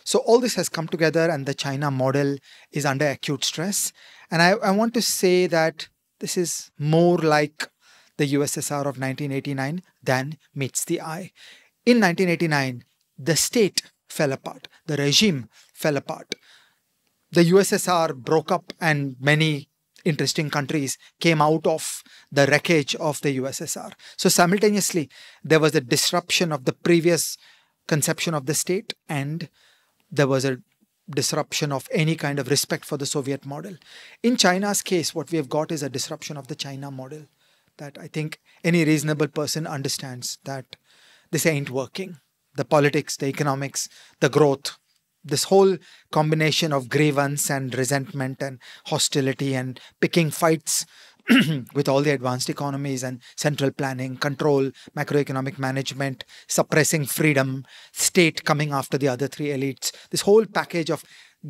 So all this has come together and the China model is under acute stress. And I want to say that this is more like the USSR of 1989 than meets the eye. In 1989, the state fell apart, the regime fell apart. The USSR broke up and many interesting countries came out of the wreckage of the USSR. So simultaneously, there was a disruption of the previous conception of the state, and there was a disruption of any kind of respect for the Soviet model. In China's case, what we have got is a disruption of the China model that I think any reasonable person understands that this ain't working. The politics, the economics, the growth, this whole combination of grievance and resentment and hostility and picking fights with all the advanced economies and central planning, control, macroeconomic management, suppressing freedom, state coming after the other three elites, this whole package of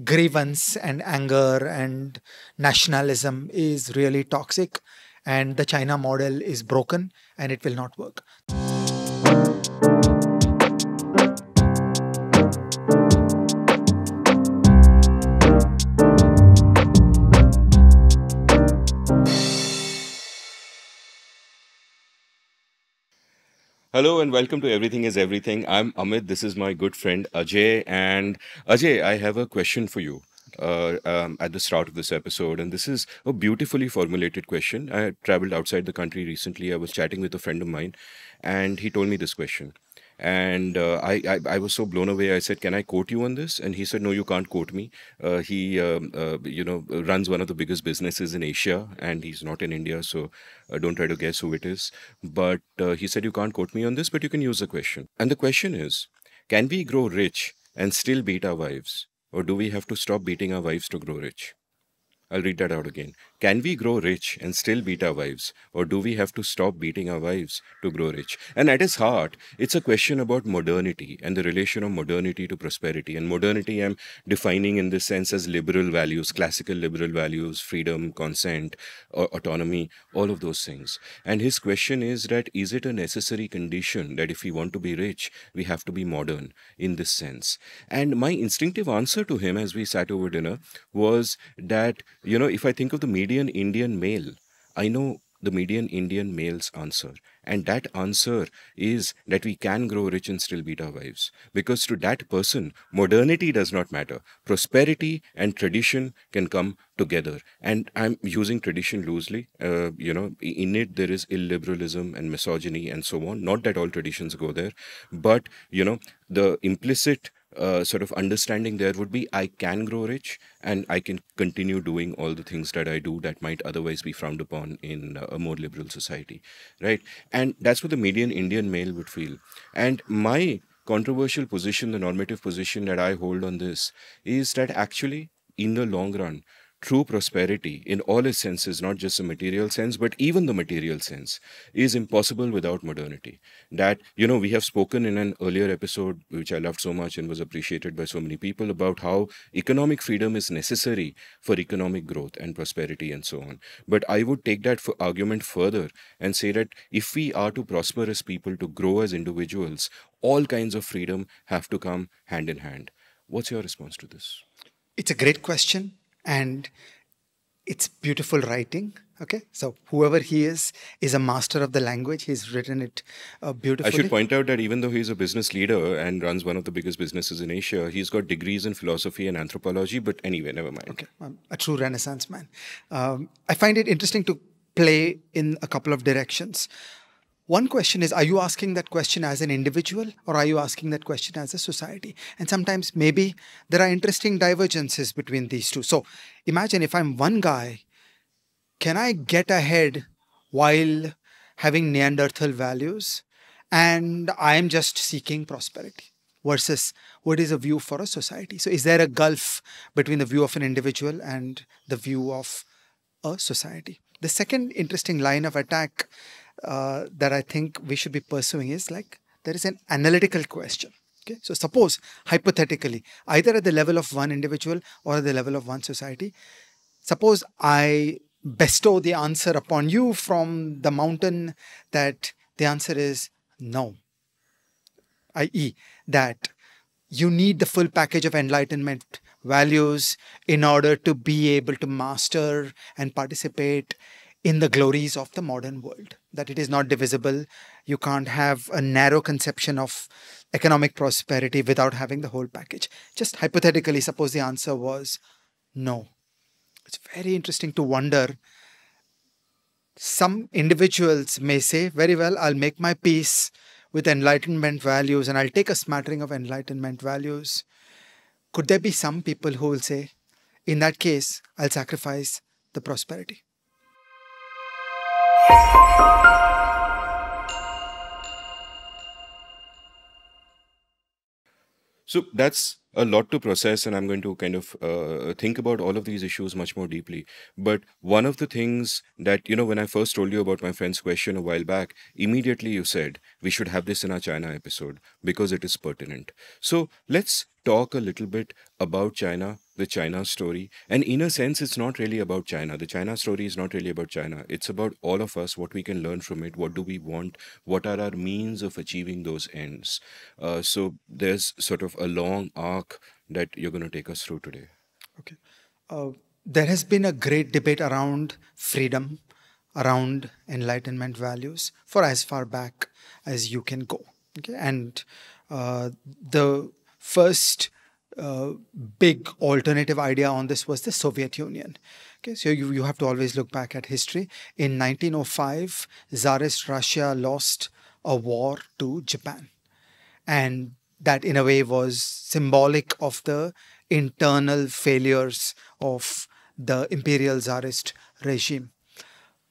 grievance and anger and nationalism is really toxic, and the China model is broken and it will not work. Hello and welcome to Everything is Everything. I'm Amit. This is my good friend Ajay. And Ajay, I have a question for you at the start of this episode. And this is a beautifully formulated question. I traveled outside the country recently. I was chatting with a friend of mine and he told me this question. And I was so blown away. I said, "Can I quote you on this?" And he said, "No, you can't quote me." He runs one of the biggest businesses in Asia, and he's not in India, so don't try to guess who it is. But he said, "You can't quote me on this, but you can use the question." And the question is, can we grow rich and still beat our wives, or do we have to stop beating our wives to grow rich? I'll read that out again. Can we grow rich and still beat our wives? Or do we have to stop beating our wives to grow rich? And at its heart, it's a question about modernity and the relation of modernity to prosperity. And modernity, I'm defining in this sense as liberal values, classical liberal values, freedom, consent, autonomy, all of those things. And his question is that is it a necessary condition that if we want to be rich, we have to be modern in this sense? And my instinctive answer to him as we sat over dinner was that, if I think of the median Indian male, I know the median Indian male's answer. And that answer is that we can grow rich and still beat our wives. Because to that person, modernity does not matter. Prosperity and tradition can come together. And I'm using tradition loosely. In it, there is illiberalism and misogyny and so on. Not that all traditions go there. But, the implicit sort of understanding there would be I can grow rich and I can continue doing all the things that I do that might otherwise be frowned upon in a more liberal society, right? And that's what the median Indian male would feel. And my controversial position, the normative position that I hold on this is that actually in the long run, true prosperity in all its senses, not just the material sense, but even the material sense, is impossible without modernity. That, we have spoken in an earlier episode, which I loved so much and was appreciated by so many people, about how economic freedom is necessary for economic growth and prosperity and so on. But I would take that argument further and say that if we are to prosper as people, to grow as individuals, all kinds of freedom have to come hand in hand. What's your response to this? It's a great question. And it's beautiful writing. Okay, so whoever he is a master of the language. He's written it beautifully. I should point out that even though he's a business leader and runs one of the biggest businesses in Asia, he's got degrees in philosophy and anthropology. But anyway, never mind. Okay, a true Renaissance man. I find it interesting to play in a couple of directions. One question is, are you asking that question as an individual or are you asking that question as a society? And sometimes maybe there are interesting divergences between these two. So imagine if I'm one guy, can I get ahead while having Neanderthal values and I'm just seeking prosperity? Versus what is a view for a society? So is there a gulf between the view of an individual and the view of a society? The second interesting line of attack that I think we should be pursuing is like there is an analytical question. Okay, so suppose hypothetically, either at the level of one individual or at the level of one society, suppose I bestow the answer upon you from the mountain that the answer is no, i.e., that you need the full package of enlightenment values in order to be able to master and participate in the glories of the modern world. That it is not divisible. You can't have a narrow conception of economic prosperity without having the whole package. Just hypothetically, suppose the answer was no. It's very interesting to wonder. Some individuals may say, very well, I'll make my peace with enlightenment values and I'll take a smattering of enlightenment values. Could there be some people who will say, in that case, I'll sacrifice the prosperity? So that's a lot to process, and I'm going to kind of think about all of these issues much more deeply. But one of the things that, when I first told you about my friend's question a while back, immediately you said we should have this in our China episode because it is pertinent. So let's talk a little bit about China, the China story. And in a sense, it's not really about China. The China story is not really about China. It's about all of us, what we can learn from it, what do we want, what are our means of achieving those ends. So there's sort of a long arc that you're going to take us through today. Okay. Uh, there has been a great debate around freedom, around enlightenment values for as far back as you can go. Okay. And the first uh, big alternative idea on this was the Soviet Union. Okay, so you have to always look back at history. In 1905, Tsarist Russia lost a war to Japan. And that, in a way, was symbolic of the internal failures of the imperial Tsarist regime.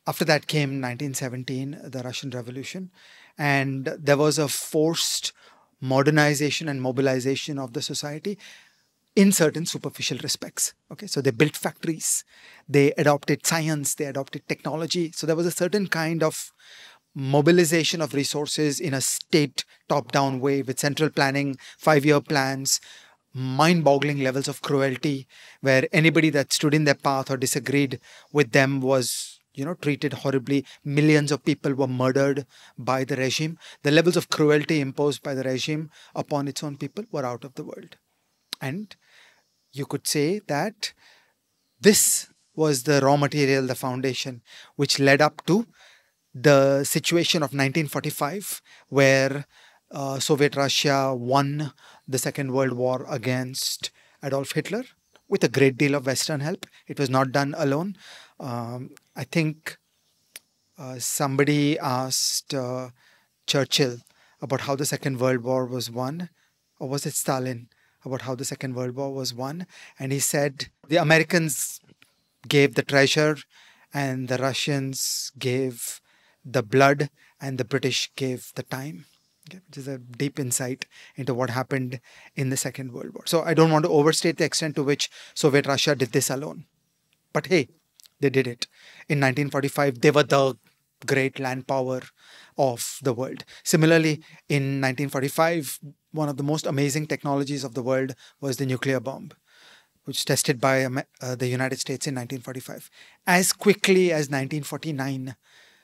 After that came 1917, the Russian Revolution, and there was a forced modernization and mobilization of the society in certain superficial respects. Okay, so they built factories, they adopted science, they adopted technology. So there was a certain kind of mobilization of resources in a state top-down way with central planning, 5-year plans, mind-boggling levels of cruelty, where anybody that stood in their path or disagreed with them was, treated horribly. Millions of people were murdered by the regime. The levels of cruelty imposed by the regime upon its own people were out of the world. And you could say that this was the raw material, the foundation, which led up to the situation of 1945, where Soviet Russia won the Second World War against Adolf Hitler with a great deal of Western help. It was not done alone. I think somebody asked Churchill about how the Second World War was won, or was it Stalin, about how the Second World War was won? And he said the Americans gave the treasure and the Russians gave the blood and the British gave the time. Okay, which is a deep insight into what happened in the Second World War. So I don't want to overstate the extent to which Soviet Russia did this alone. But hey, they did it. In 1945, they were the great land power of the world. Similarly, in 1945, one of the most amazing technologies of the world was the nuclear bomb, which was tested by the United States in 1945. As quickly as 1949,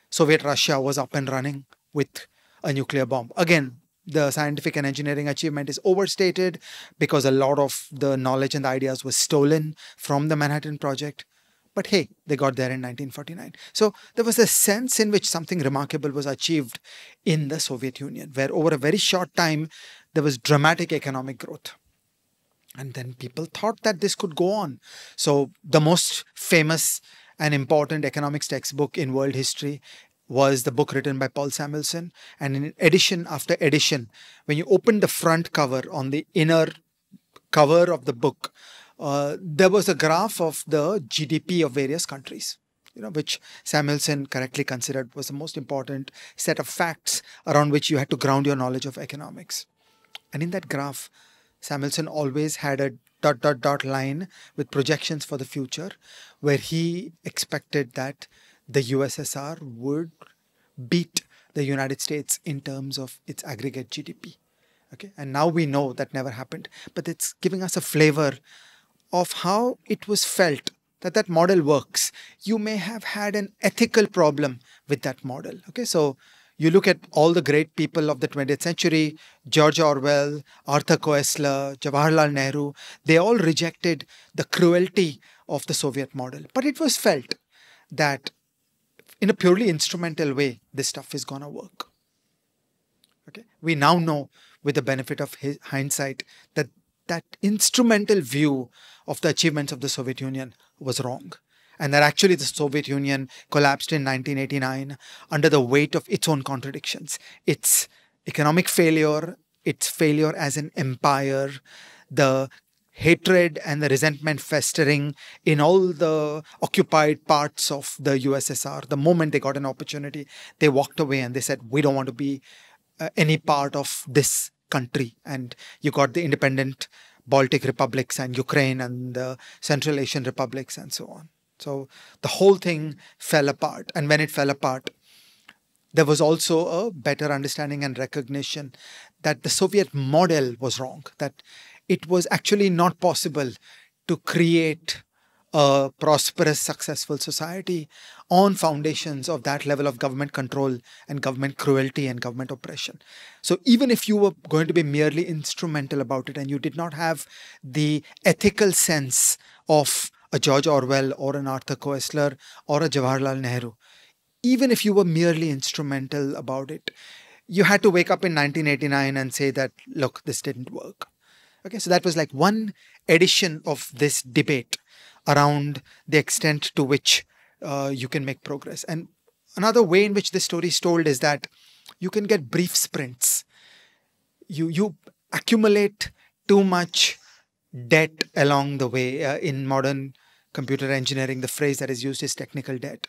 Soviet Russia was up and running with a nuclear bomb. Again, the scientific and engineering achievement is overstated because a lot of the knowledge and the ideas was stolen from the Manhattan Project. But hey, they got there in 1949. So there was a sense in which something remarkable was achieved in the Soviet Union, where over a very short time, there was dramatic economic growth. And then people thought that this could go on. So the most famous and important economics textbook in world history was the book written by Paul Samuelson. And in edition after edition, when you open the front cover, on the inner cover of the book, there was a graph of the GDP of various countries, which Samuelson correctly considered was the most important set of facts around which you had to ground your knowledge of economics. And in that graph, Samuelson always had a ... line with projections for the future, where he expected that the USSR would beat the United States in terms of its aggregate GDP. Okay, and now we know that never happened, but it's giving us a flavor of how it was felt that that model works. You may have had an ethical problem with that model. Okay, so You look at all the great people of the 20th century, George Orwell, Arthur Koestler, Jawaharlal Nehru, they all rejected the cruelty of the Soviet model. But it was felt that in a purely instrumental way, this stuff is going to work. Okay. We now know, with the benefit of hindsight, that that instrumental view of the achievements of the Soviet Union was wrong. And that actually the Soviet Union collapsed in 1989 under the weight of its own contradictions. Its economic failure, its failure as an empire, the hatred and the resentment festering in all the occupied parts of the USSR. The moment they got an opportunity, they walked away and they said, we don't want to be any part of this country. And you got the independent Baltic republics and Ukraine and the Central Asian republics and so on. So the whole thing fell apart. And when it fell apart, there was also a better understanding and recognition that the Soviet model was wrong, that it was actually not possible to create a prosperous, successful society on foundations of that level of government control and government cruelty and government oppression. So even if you were going to be merely instrumental about it and you did not have the ethical sense of a George Orwell or an Arthur Koestler or a Jawaharlal Nehru, even if you were merely instrumental about it, you had to wake up in 1989 and say that, look, this didn't work. Okay, so that was like one edition of this debate around the extent to which you can make progress. And another way in which this story is told is that you can get brief sprints. You accumulate too much debt along the way. In modern computer engineering, the phrase that is used is technical debt.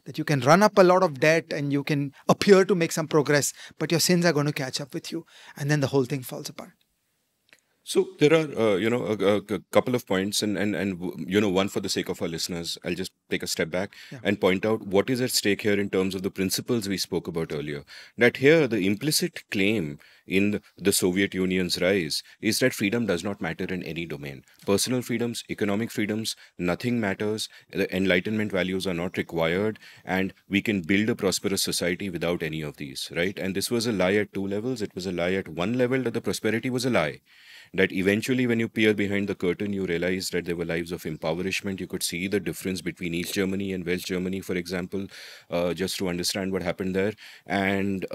That you can run up a lot of debt and you can appear to make some progress, but your sins are going to catch up with you. And then the whole thing falls apart. So there are, a couple of points, and one for the sake of our listeners, I'll just take a step back and point out what is at stake here in terms of the principles we spoke about earlier. That here, the implicit claim in the Soviet Union's rise is that freedom does not matter in any domain. Personal freedoms, economic freedoms, nothing matters. The Enlightenment values are not required, and we can build a prosperous society without any of these, right? And this was a lie at two levels. It was a lie at one level that the prosperity was a lie. That eventually, when you peer behind the curtain, you realize that there were lives of impoverishment. You could see the difference between East Germany and West Germany, for example, just to understand what happened there. And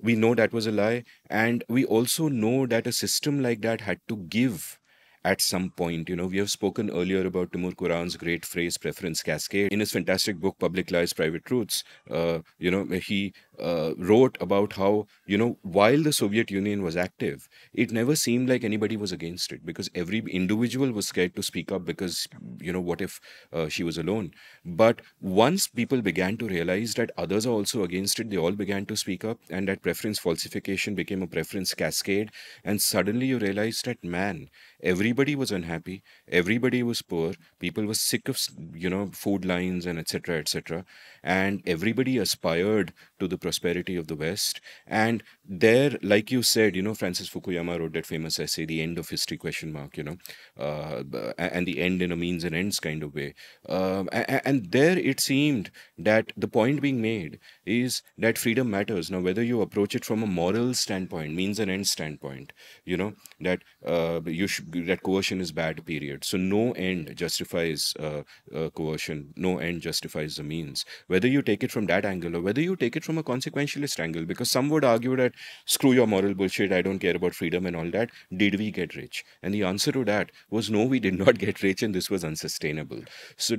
we know that was a lie. And we also know that a system like that had to give at some point. We have spoken earlier about Timur Kuran's great phrase, preference cascade. In his fantastic book, Public Lies, Private Truths, he wrote about how, while the Soviet Union was active, it never seemed like anybody was against it because every individual was scared to speak up because, what if she was alone? But once people began to realize that others are also against it, they all began to speak up, and that preference falsification became a preference cascade. And suddenly you realize that, man, everybody was unhappy, everybody was poor, people were sick of, food lines and etc., and everybody aspired to the prosperity of the West. And there, like you said, Francis Fukuyama wrote that famous essay, The End of History, question mark, and the end in a means and ends kind of way. And there it seemed that the point being made is that freedom matters. Now, whether you approach it from a moral standpoint, means and end standpoint, that that coercion is bad, period. So no end justifies coercion, no end justifies the means. Whether you take it from that angle or whether you take it from a consequentialist angle, because some would argue that screw your moral bullshit, I don't care about freedom and all that. Did we get rich? And the answer to that was no, we did not get rich, and this was unsustainable. So,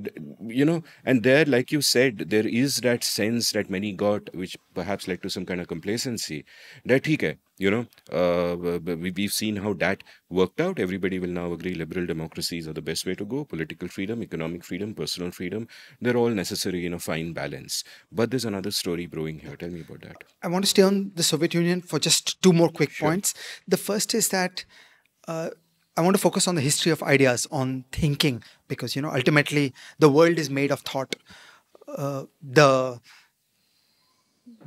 and there, like you said, there is that sense that many got, which perhaps led to some kind of complacency, that okay, we've seen how that worked out. Everybody will now agree liberal democracies are the best way to go. Political freedom, economic freedom, personal freedom, they're all necessary in a fine balance. But there's another story brewing here. Tell me about that. I want to stay on the Soviet Union for just two more quick points. The first is that I want to focus on the history of ideas, on thinking, because, ultimately the world is made of thought. The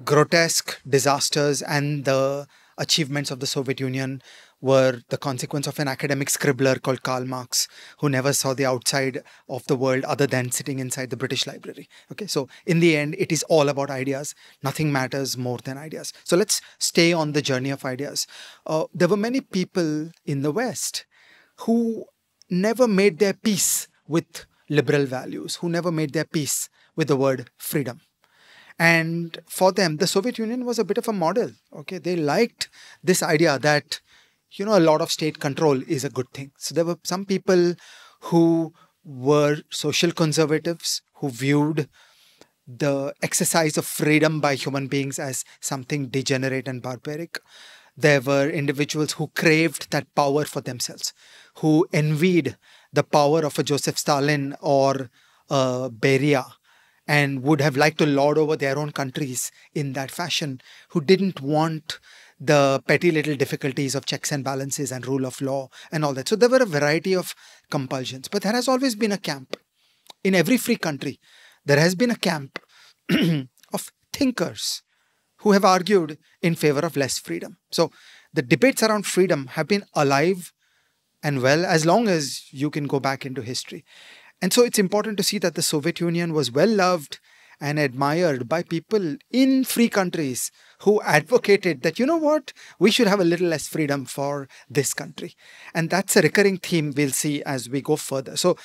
grotesque disasters and the achievements of the Soviet Union were the consequence of an academic scribbler called Karl Marx, who never saw the outside of the world other than sitting inside the British Library. Okay, so in the end, it is all about ideas. Nothing matters more than ideas. So let's stay on the journey of ideas. There were many people in the West who never made their peace with liberal values, who never made their peace with the word freedom. And for them, the Soviet Union was a bit of a model. Okay, they liked this idea that, a lot of state control is a good thing. So there were some people who were social conservatives who viewed the exercise of freedom by human beings as something degenerate and barbaric. There were individuals who craved that power for themselves, who envied the power of a Joseph Stalin or a Beria, and would have liked to lord over their own countries in that fashion, who didn't want the petty little difficulties of checks and balances and rule of law and all that. So there were a variety of compulsions, but there has always been a camp. In every free country, there has been a camp of thinkers who have argued in favor of less freedom. So the debates around freedom have been alive and well as long as you can go back into history. And so it's important to see that the Soviet Union was well loved and admired by people in free countries who advocated that, we should have a little less freedom for this country. And that's a recurring theme we'll see as we go further. So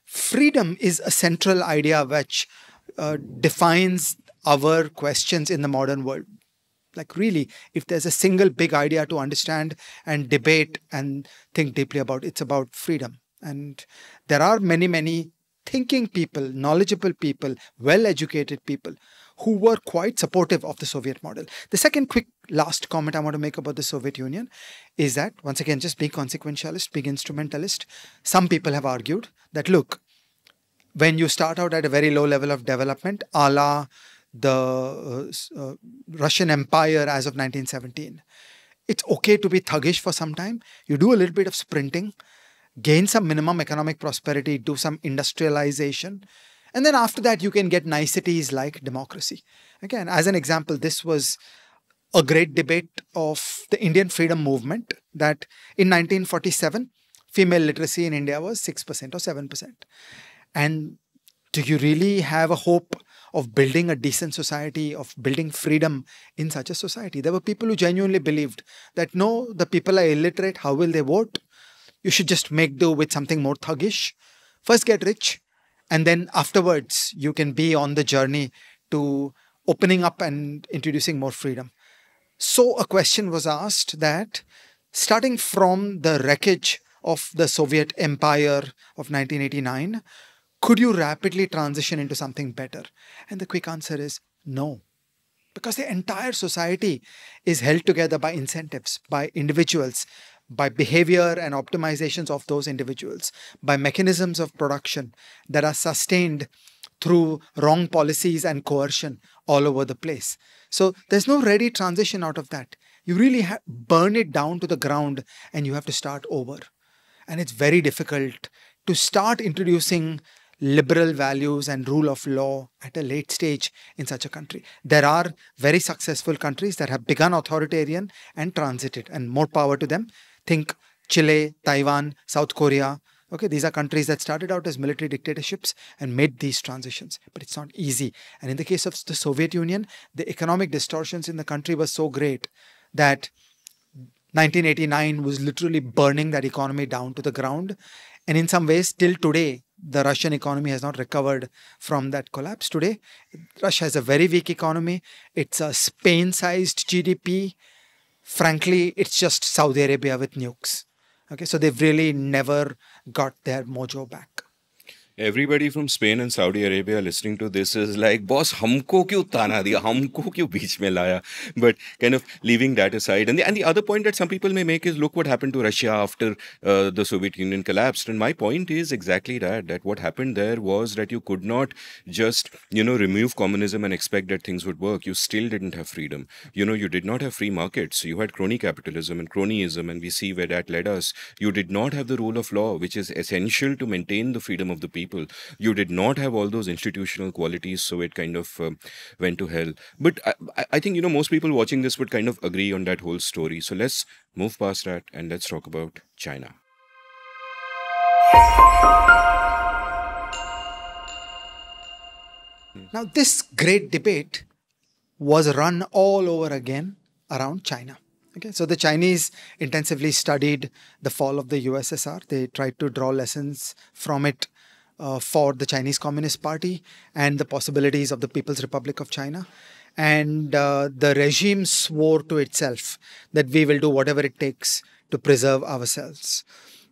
freedom is a central idea which defines our questions in the modern world. Like really, if there's a single big idea to understand and debate and think deeply about, it's about freedom. And there are many, many thinking people, knowledgeable people, well-educated people who were quite supportive of the Soviet model. The second quick last comment I want to make about the Soviet Union is that, once again, just being consequentialist, being instrumentalist, some people have argued that, look, when you start out at a very low level of development, a la the Russian Empire as of 1917, it's okay to be thuggish for some time. You do a little bit of sprinting, gain some minimum economic prosperity, do some industrialization, and then after that you can get niceties like democracy. Again, as an example, this was a great debate of the Indian freedom movement, that in 1947, female literacy in India was 6% or 7%. And do you really have a hope of building a decent society, of building freedom in such a society? There were people who genuinely believed that, no, the people are illiterate, how will they vote? You should just make do with something more thuggish. First get rich, and then afterwards you can be on the journey to opening up and introducing more freedom. So a question was asked that, starting from the wreckage of the Soviet Empire of 1989, could you rapidly transition into something better? And the quick answer is no. Because the entire society is held together by incentives, by individuals, by behavior and optimizations of those individuals, by mechanisms of production that are sustained through wrong policies and coercion all over the place. So there's no ready transition out of that. You really burn it down to the ground and you have to start over. And it's very difficult to start introducing liberal values and rule of law at a late stage in such a country. There are very successful countries that have begun authoritarian and transited, and more power to them. Think Chile, Taiwan, South Korea. Okay, these are countries that started out as military dictatorships and made these transitions. But it's not easy. And in the case of the Soviet Union, the economic distortions in the country were so great that 1989 was literally burning that economy down to the ground. And in some ways, till today, the Russian economy has not recovered from that collapse. Today, Russia has a very weak economy. It's a Spain-sized GDP. Frankly, it's just Saudi Arabia with nukes. Okay, so they've really never got their mojo back. Everybody from Spain and Saudi Arabia listening to this is like, boss, humko kyun tana diya? Humko kyun beech mein laya? But kind of leaving that aside. And the other point that some people may make is, look what happened to Russia after the Soviet Union collapsed. And my point is exactly that what happened there was that you could not just, remove communism and expect that things would work. You still didn't have freedom. You did not have free markets. You had crony capitalism and cronyism, and we see where that led us. You did not have the rule of law, which is essential to maintain the freedom of the people. people. You did not have all those institutional qualities, so it kind of went to hell. But I think, most people watching this would kind of agree on that whole story. So let's move past that and let's talk about China. Now, this great debate was run all over again around China. Okay, so the Chinese intensively studied the fall of the USSR. They tried to draw lessons from it for the Chinese Communist Party and the possibilities of the People's Republic of China. And the regime swore to itself that we will do whatever it takes to preserve ourselves.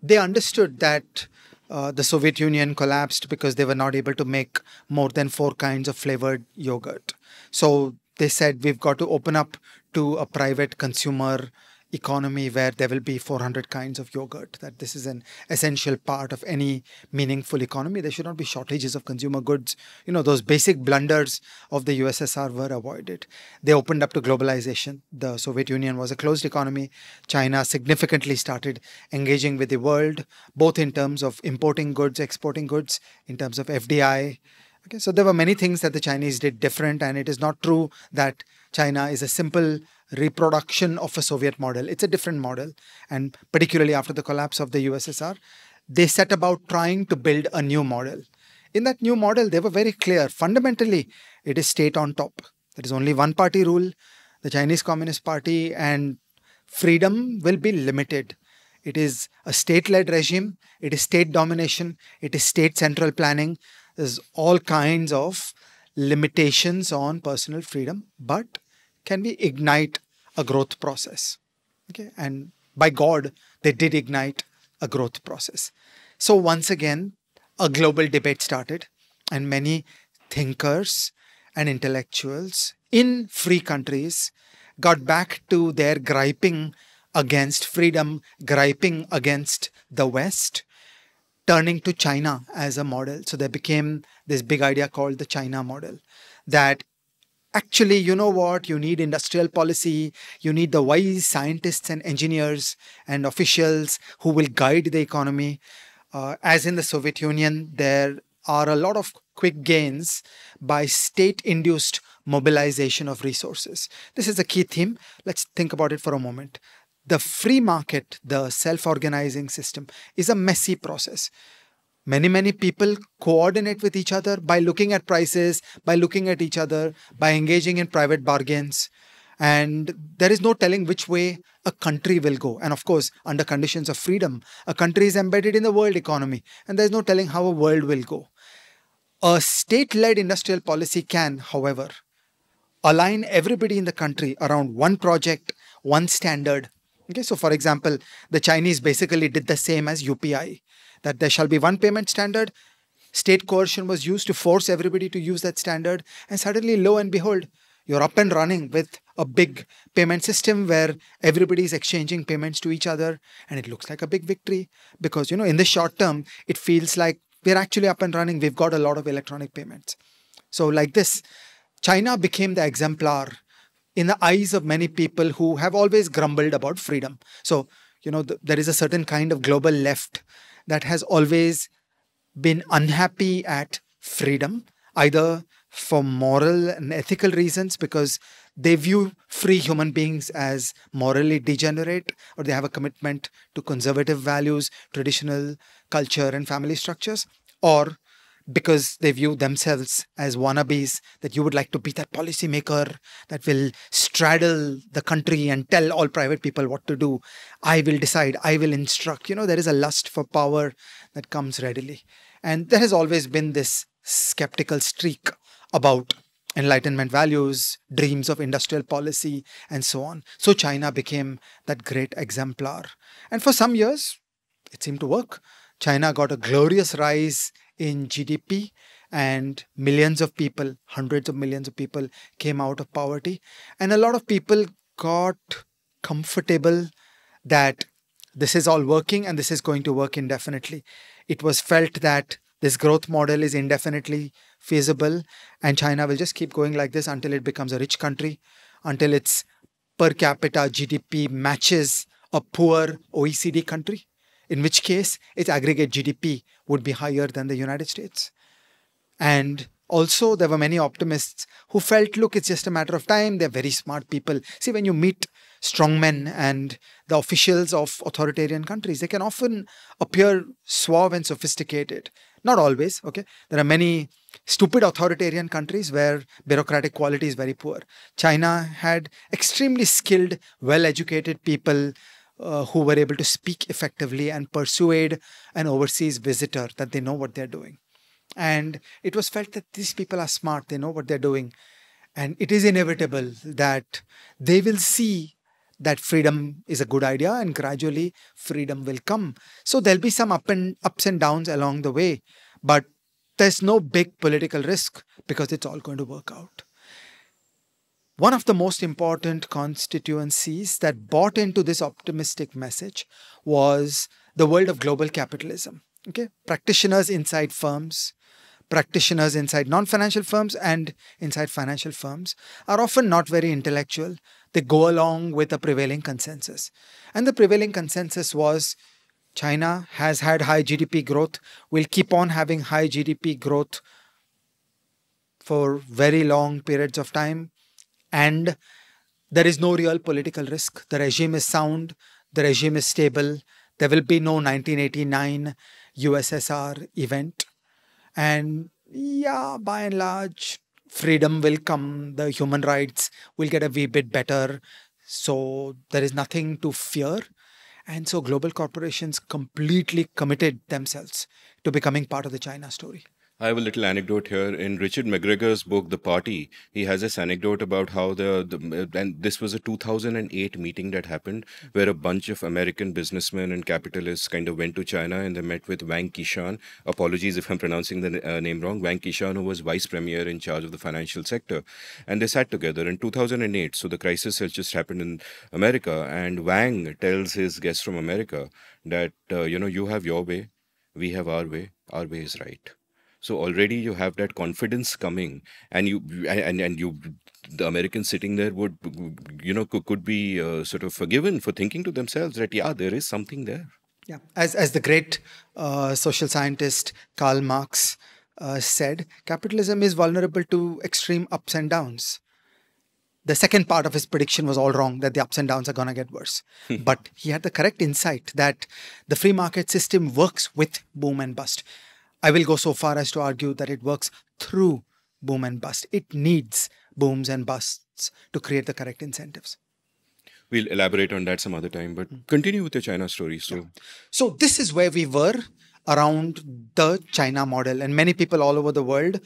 They understood that the Soviet Union collapsed because they were not able to make more than 4 kinds of flavored yogurt. So they said we've got to open up to a private consumer economy where there will be 400 kinds of yogurt, that this is an essential part of any meaningful economy. There should not be shortages of consumer goods. Those basic blunders of the USSR were avoided. They opened up to globalization. The Soviet Union was a closed economy. China significantly started engaging with the world, both in terms of importing goods, exporting goods, in terms of FDI. Okay, so there were many things that the Chinese did different, and it is not true that China is a simple reproduction of a Soviet model. It's a different model. And particularly after the collapse of the USSR, they set about trying to build a new model. In that new model, they were very clear. Fundamentally, it is state on top. There is only one party rule, the Chinese Communist Party, and freedom will be limited. It is a state-led regime. It is state domination. It is state central planning. There's all kinds of limitations on personal freedom, but can we ignite a growth process? Okay, and by God, they did ignite a growth process. So once again, a global debate started, and many thinkers and intellectuals in free countries got back to their griping against freedom, griping against the West, turning to China as a model. So there became this big idea called the China model, that actually, you know what? You need industrial policy. You need the wise scientists and engineers and officials who will guide the economy. As in the Soviet Union, there are a lot of quick gains by state-induced mobilization of resources. This is a key theme. Let's think about it for a moment. The free market, the self-organizing system, is a messy process. Many people coordinate with each other by looking at prices, by looking at each other, by engaging in private bargains. And there is no telling which way a country will go. And of course, under conditions of freedom, a country is embedded in the world economy, and there is no telling how a world will go. A state-led industrial policy can, however, align everybody in the country around one project, one standard. Okay, so for example, the Chinese basically did the same as UPI, that there shall be one payment standard. State coercion was used to force everybody to use that standard. And suddenly, lo and behold, you're up and running with a big payment system where everybody is exchanging payments to each other. And it looks like a big victory because, in the short term, it feels like we're actually up and running. We've got a lot of electronic payments. So like this, China became the exemplar in the eyes of many people who have always grumbled about freedom. So, there is a certain kind of global left that has always been unhappy at freedom, either for moral and ethical reasons, because they view free human beings as morally degenerate, or they have a commitment to conservative values, traditional culture and family structures, or because they view themselves as wannabes, that you would like to be that policymaker that will straddle the country and tell all private people what to do. I will decide, I will instruct. There is a lust for power that comes readily. And there has always been this skeptical streak about Enlightenment values, dreams of industrial policy, and so on. So China became that great exemplar. And for some years, it seemed to work. China got a glorious rise in GDP, and millions of people, hundreds of millions of people came out of poverty. And a lot of people got comfortable that this is all working and this is going to work indefinitely. It was felt that this growth model is indefinitely feasible and China will just keep going like this until it becomes a rich country, until its per capita GDP matches a poor OECD country. in which case its aggregate GDP would be higher than the United States. And also, there were many optimists who felt, look, it's just a matter of time. They're very smart people. See, when you meet strongmen and the officials of authoritarian countries, they can often appear suave and sophisticated. Not always, okay? There are many stupid authoritarian countries where bureaucratic quality is very poor. China had extremely skilled, well-educated people who were able to speak effectively and persuade an overseas visitor that they know what they're doing. And it was felt that these people are smart, they know what they're doing. And it is inevitable that they will see that freedom is a good idea and gradually freedom will come. So there'll be some ups and downs along the way, but there's no big political risk because it's all going to work out. One of the most important constituencies that bought into this optimistic message was the world of global capitalism. Okay, practitioners inside firms, practitioners inside non-financial firms and inside financial firms are often not very intellectual. They go along with a prevailing consensus. And the prevailing consensus was China has had high GDP growth, will keep on having high GDP growth for very long periods of time, and there is no real political risk. The regime is sound, the regime is stable, there will be no 1989 USSR event. And yeah, by and large, freedom will come, the human rights will get a wee bit better. So there is nothing to fear. And so global corporations completely committed themselves to becoming part of the China story. I have a little anecdote here. In Richard McGregor's book, The Party, he has this anecdote about how and this was a 2008 meeting that happened where a bunch of American businessmen and capitalists kind of went to China and they met with Wang Qishan. Apologies if I'm pronouncing the name wrong. Wang Qishan, who was vice premier in charge of the financial sector. And they sat together in 2008. So the crisis has just happened in America. And Wang tells his guests from America that, you have your way, we have our way is right. So already you have that confidence coming, and the Americans sitting there would, could be sort of forgiven for thinking to themselves that yeah, there is something there. Yeah, as the great social scientist Karl Marx said, capitalism is vulnerable to extreme ups and downs. The second part of his prediction was all wrong, that the ups and downs are going to get worse. But he had the correct insight that the free market system works with boom and bust. I will go so far as to argue that it works through boom and bust. It needs booms and busts to create the correct incentives. We'll elaborate on that some other time, but continue with your China story. So this is where we were around the China model. And many people all over the world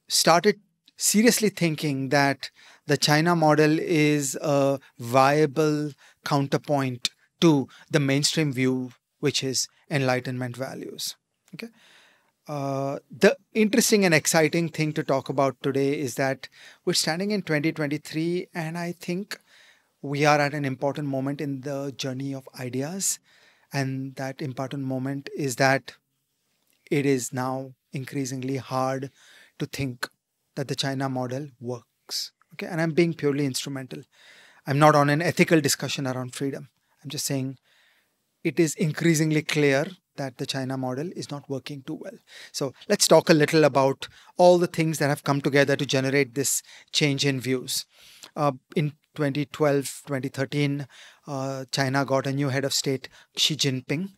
started seriously thinking that the China model is a viable counterpoint to the mainstream view, which is Enlightenment values. Okay. The interesting and exciting thing to talk about today is that we're standing in 2023, and I think we are at an important moment in the journey of ideas. And that important moment is that it is now increasingly hard to think that the China model works. Okay, and I'm being purely instrumental. I'm not on an ethical discussion around freedom. I'm just saying it is increasingly clear that the China model is not working too well. So let's talk a little about all the things that have come together to generate this change in views. In 2012, 2013, China got a new head of state, Xi Jinping,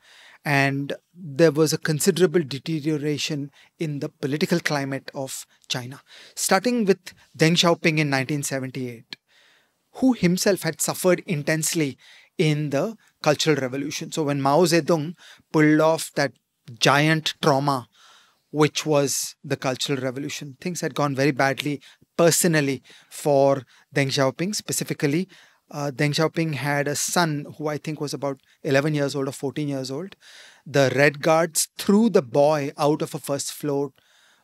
and there was a considerable deterioration in the political climate of China, starting with Deng Xiaoping in 1978, who himself had suffered intensely in the Cultural Revolution. So when Mao Zedong pulled off that giant trauma, which was the Cultural Revolution, things had gone very badly personally for Deng Xiaoping. Specifically, Deng Xiaoping had a son who I think was about 11 years old or 14 years old. The Red Guards threw the boy out of a first floor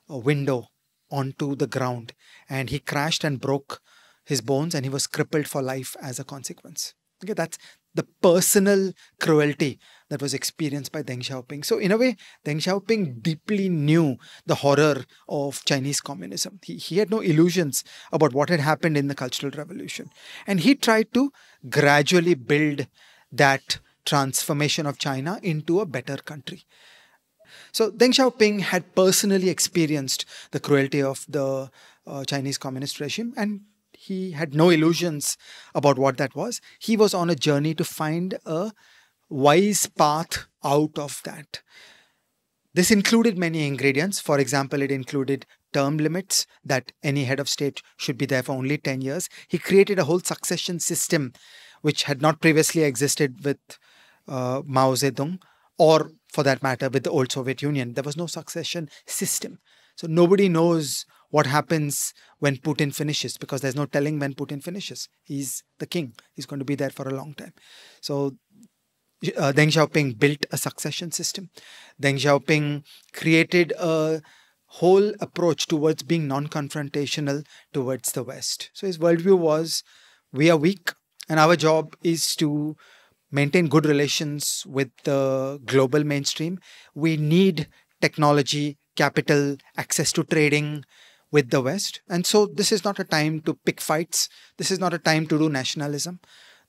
window onto the ground, and he crashed and broke his bones, and he was crippled for life as a consequence. Okay, that's the personal cruelty that was experienced by Deng Xiaoping. So in a way, Deng Xiaoping deeply knew the horror of Chinese communism. He had no illusions about what had happened in the Cultural Revolution. And he tried to gradually build that transformation of China into a better country. So Deng Xiaoping had personally experienced the cruelty of the Chinese communist regime, and he had no illusions about what that was. He was on a journey to find a wise path out of that. This included many ingredients. For example, it included term limits, that any head of state should be there for only 10 years. He created a whole succession system which had not previously existed with Mao Zedong, or for that matter, with the old Soviet Union. There was no succession system. So nobody knows what happens when Putin finishes, because there's no telling when Putin finishes. He's the king. He's going to be there for a long time. So Deng Xiaoping built a succession system. Deng Xiaoping created a whole approach towards being non-confrontational towards the West. So his worldview was, we are weak and our job is to maintain good relations with the global mainstream. We need technology, capital, access to trading with the West. And so this is not a time to pick fights. This is not a time to do nationalism.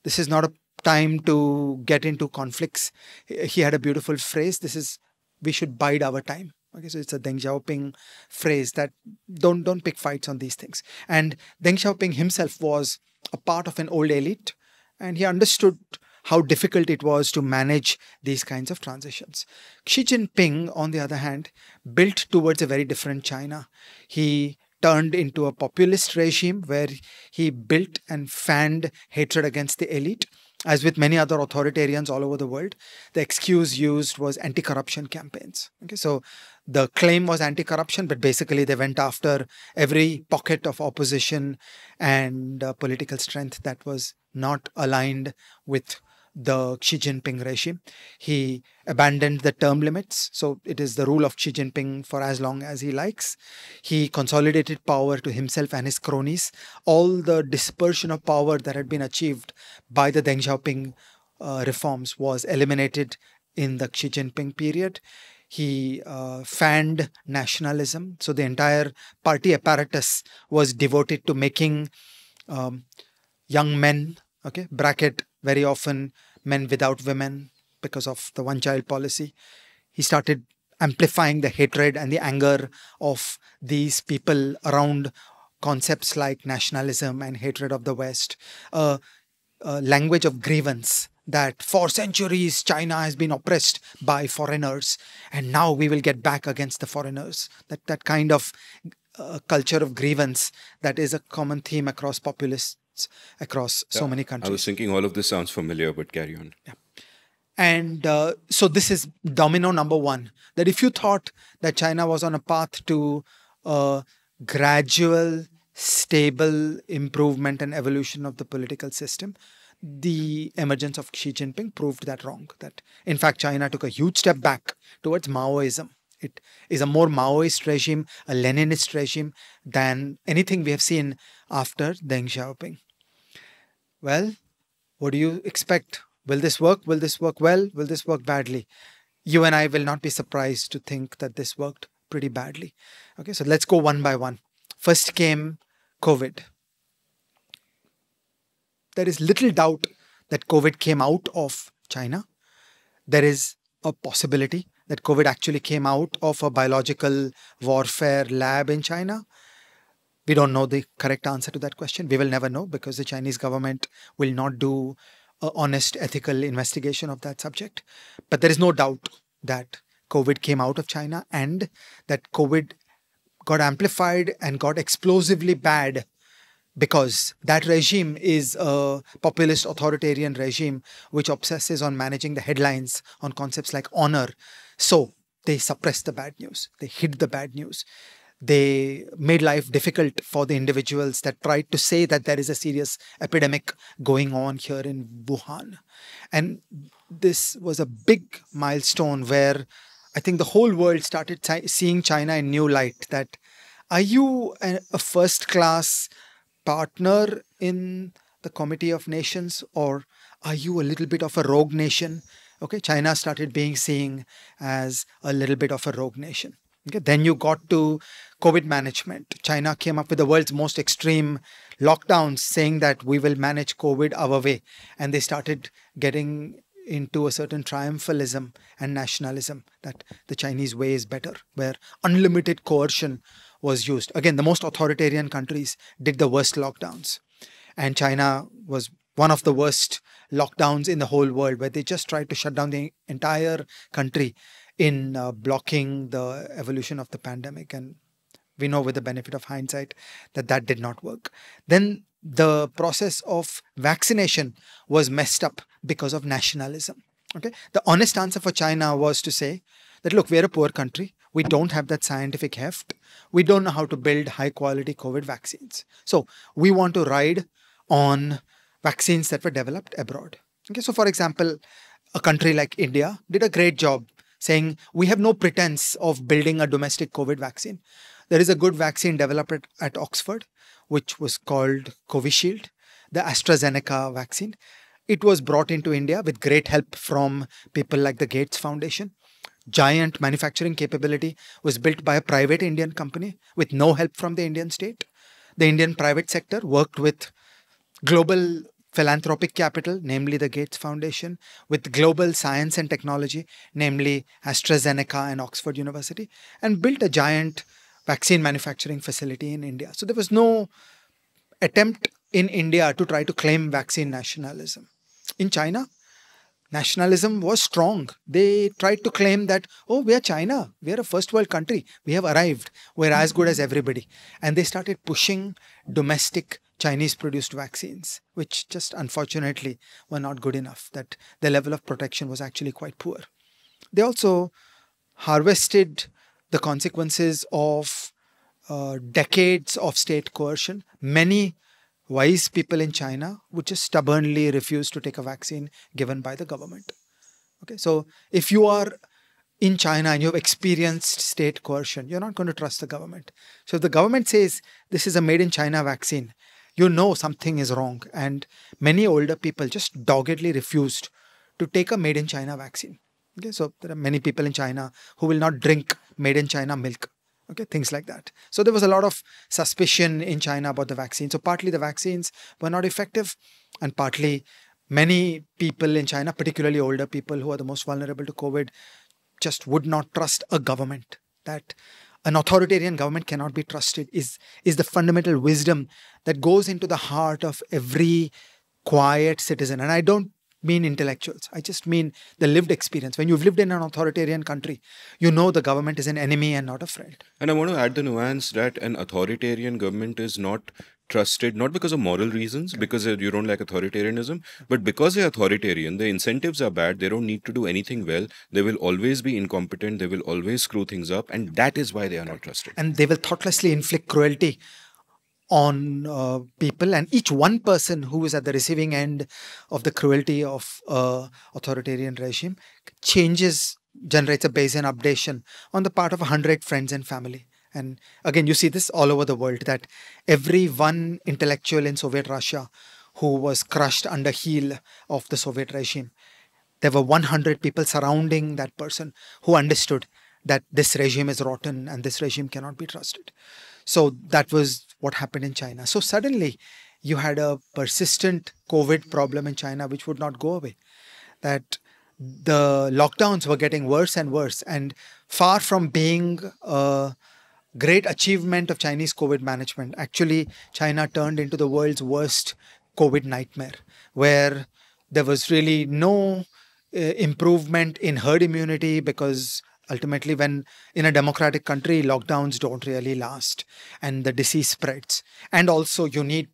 This is not a time to get into conflicts. He had a beautiful phrase. We should bide our time. Okay, so it's a Deng Xiaoping phrase that don't pick fights on these things. And Deng Xiaoping himself was a part of an old elite, and he understood how difficult it was to manage these kinds of transitions. Xi Jinping, on the other hand, built towards a very different China. He turned into a populist regime where he built and fanned hatred against the elite. As with many other authoritarians all over the world, the excuse used was anti-corruption campaigns. Okay, so the claim was anti-corruption, but basically they went after every pocket of opposition and political strength that was not aligned with the Xi Jinping regime. He abandoned the term limits. So it is the rule of Xi Jinping for as long as he likes. He consolidated power to himself and his cronies. All the dispersion of power that had been achieved by the Deng Xiaoping reforms was eliminated in the Xi Jinping period. He fanned nationalism. So the entire party apparatus was devoted to making young men, okay, bracket very often men without women because of the one-child policy. He started amplifying the hatred and the anger of these people around concepts like nationalism and hatred of the West. A language of grievance that for centuries China has been oppressed by foreigners, and now we will get back against the foreigners. That kind of culture of grievance that is a common theme across populists across so many countries. I was thinking all of this sounds familiar, but carry on. Yeah. And so this is domino number one, that if you thought that China was on a path to a gradual, stable improvement and evolution of the political system, the emergence of Xi Jinping proved that wrong. That in fact, China took a huge step back towards Maoism. It is a more Maoist regime, a Leninist regime than anything we have seen after Deng Xiaoping. Well, what do you expect? Will this work? Will this work well? Will this work badly? You and I will not be surprised to think that this worked pretty badly. Okay, so let's go one by one. First came COVID. There is little doubt that COVID came out of China. There is a possibility that COVID actually came out of a biological warfare lab in China. We don't know the correct answer to that question. We will never know because the Chinese government will not do an honest, ethical investigation of that subject. But there is no doubt that COVID came out of China and that COVID got amplified and got explosively bad because that regime is a populist authoritarian regime which obsesses on managing the headlines on concepts like honor. So they suppressed the bad news. They hid the bad news. They made life difficult for the individuals that tried to say that there is a serious epidemic going on here in Wuhan. And this was a big milestone where I think the whole world started seeing China in new light. That are you a first-class partner in the Committee of Nations, or are you a little bit of a rogue nation? Okay, China started being seen as a little bit of a rogue nation. Okay, then you got to COVID management. China came up with the world's most extreme lockdowns, saying that we will manage COVID our way. And they started getting into a certain triumphalism and nationalism that the Chinese way is better, where unlimited coercion was used. Again, the most authoritarian countries did the worst lockdowns. And China was one of the worst lockdowns in the whole world, where they just tried to shut down the entire country in blocking the evolution of the pandemic. And we know with the benefit of hindsight that that did not work. Then the process of vaccination was messed up because of nationalism. Okay, the honest answer for China was to say that, look, we're a poor country, we don't have that scientific heft, we don't know how to build high quality COVID vaccines, so we want to ride on vaccines that were developed abroad. Okay, so for example, a country like India did a great job saying we have no pretense of building a domestic COVID vaccine. There is a good vaccine developed at Oxford, which was called Covishield, the AstraZeneca vaccine. It was brought into India with great help from people like the Gates Foundation. Giant manufacturing capability was built by a private Indian company with no help from the Indian state. The Indian private sector worked with global philanthropic capital, namely the Gates Foundation, with global science and technology, namely AstraZeneca and Oxford University, and built a giant vaccine manufacturing facility in India. So there was no attempt in India to try to claim vaccine nationalism. In China, nationalism was strong. They tried to claim that, oh, we are China, we are a first world country, we have arrived, we're as good as everybody. And they started pushing domestic Chinese produced vaccines, which just unfortunately were not good enough, that the level of protection was actually quite poor. They also harvested the consequences of decades of state coercion. Many wise people in China would just stubbornly refuse to take a vaccine given by the government. Okay, so if you are in China and you have experienced state coercion, you're not going to trust the government. So if the government says this is a made in China vaccine, you know something is wrong. And many older people just doggedly refused to take a made in China vaccine. Okay, so there are many people in China who will not drink made in China milk. Okay, things like that. So there was a lot of suspicion in China about the vaccine. So partly the vaccines were not effective, and partly many people in China, particularly older people who are the most vulnerable to COVID, just would not trust a government. That an authoritarian government cannot be trusted is the fundamental wisdom that goes into the heart of every quiet citizen. And I don't mean intellectuals. I just mean the lived experience. When you've lived in an authoritarian country, you know the government is an enemy and not a friend. And I want to add the nuance that an authoritarian government is not trusted, not because of moral reasons, because you don't like authoritarianism, but because they're authoritarian, the incentives are bad, they don't need to do anything well, they will always be incompetent, they will always screw things up, and that is why they are not trusted. And they will thoughtlessly inflict cruelty on people, and each one person who is at the receiving end of the cruelty of authoritarian regime generates a Bayesian updation on the part of 100 friends and family. And again, you see this all over the world, that every one intellectual in Soviet Russia who was crushed under heel of the Soviet regime, there were 100 people surrounding that person who understood that this regime is rotten and this regime cannot be trusted. So that was what happened in China. So suddenly you had a persistent COVID problem in China which would not go away. That the lockdowns were getting worse and worse, and far from being a great achievement of Chinese COVID management, actually China turned into the world's worst COVID nightmare, where there was really no improvement in herd immunity, because ultimately, when in a democratic country, lockdowns don't really last and the disease spreads. And also you need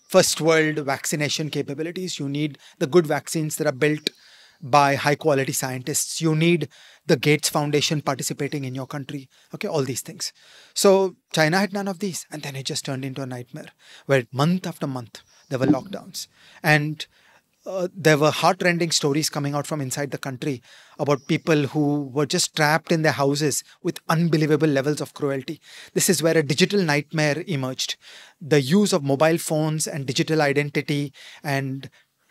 first world vaccination capabilities. You need the good vaccines that are built by high quality scientists. You need the Gates Foundation participating in your country. Okay, all these things. So China had none of these. And then it just turned into a nightmare where month after month there were lockdowns. And there were heart-rending stories coming out from inside the country about people who were just trapped in their houses with unbelievable levels of cruelty. This is where a digital nightmare emerged. The use of mobile phones and digital identity and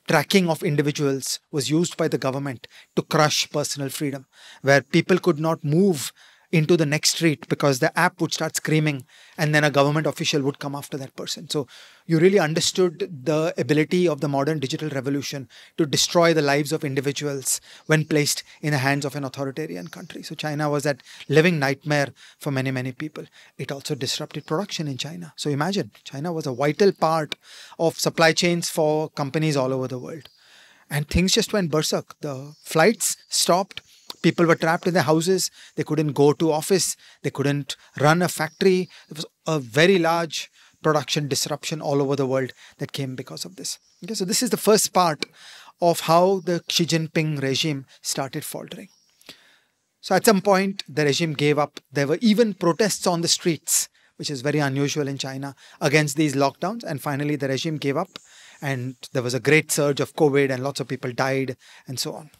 tracking of individuals was used by the government to crush personal freedom, where people could not move into the next street because the app would start screaming and then a government official would come after that person. So you really understood the ability of the modern digital revolution to destroy the lives of individuals when placed in the hands of an authoritarian country. So China was that living nightmare for many, many people. It also disrupted production in China. So imagine, China was a vital part of supply chains for companies all over the world. And things just went berserk. The flights stopped. People were trapped in their houses. They couldn't go to office. They couldn't run a factory. It was a very large production disruption all over the world that came because of this. Okay, so this is the first part of how the Xi Jinping regime started faltering. So at some point, the regime gave up. There were even protests on the streets, which is very unusual in China, against these lockdowns. And finally, the regime gave up. And there was a great surge of COVID and lots of people died and so on.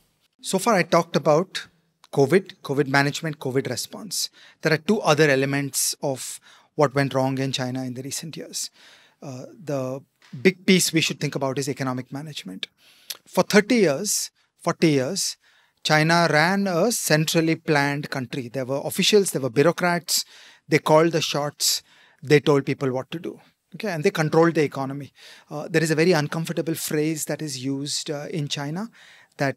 So far, I talked about COVID management, COVID response. There are two other elements of what went wrong in China in the recent years. The big piece we should think about is economic management. For 30 years, 40 years, China ran a centrally planned country. There were officials, there were bureaucrats. They called the shots. They told people what to do. Okay, and they controlled the economy. There is a very uncomfortable phrase that is used in China that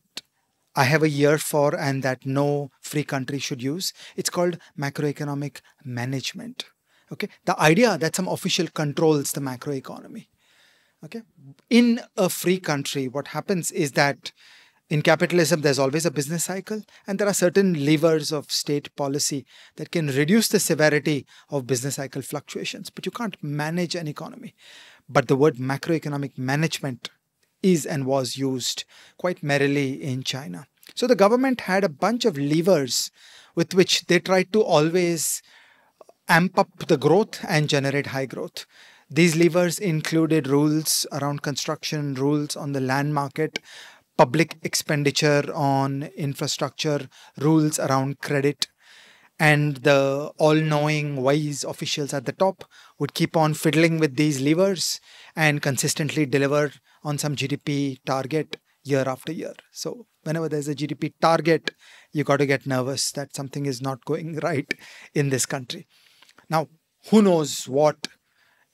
I have a year for and that no free country should use. It's called macroeconomic management. Okay, the idea that some official controls the macroeconomy. Okay, in a free country, what happens is that in capitalism, there's always a business cycle, and there are certain levers of state policy that can reduce the severity of business cycle fluctuations, but you can't manage an economy. But the word macroeconomic management is and was used quite merrily in China. So the government had a bunch of levers with which they tried to always amp up the growth and generate high growth. These levers included rules around construction, rules on the land market, public expenditure on infrastructure, rules around credit, and the all-knowing, wise officials at the top would keep on fiddling with these levers and consistently deliver on some GDP target year after year. So whenever there's a GDP target, you got to get nervous that something is not going right in this country. Now, who knows what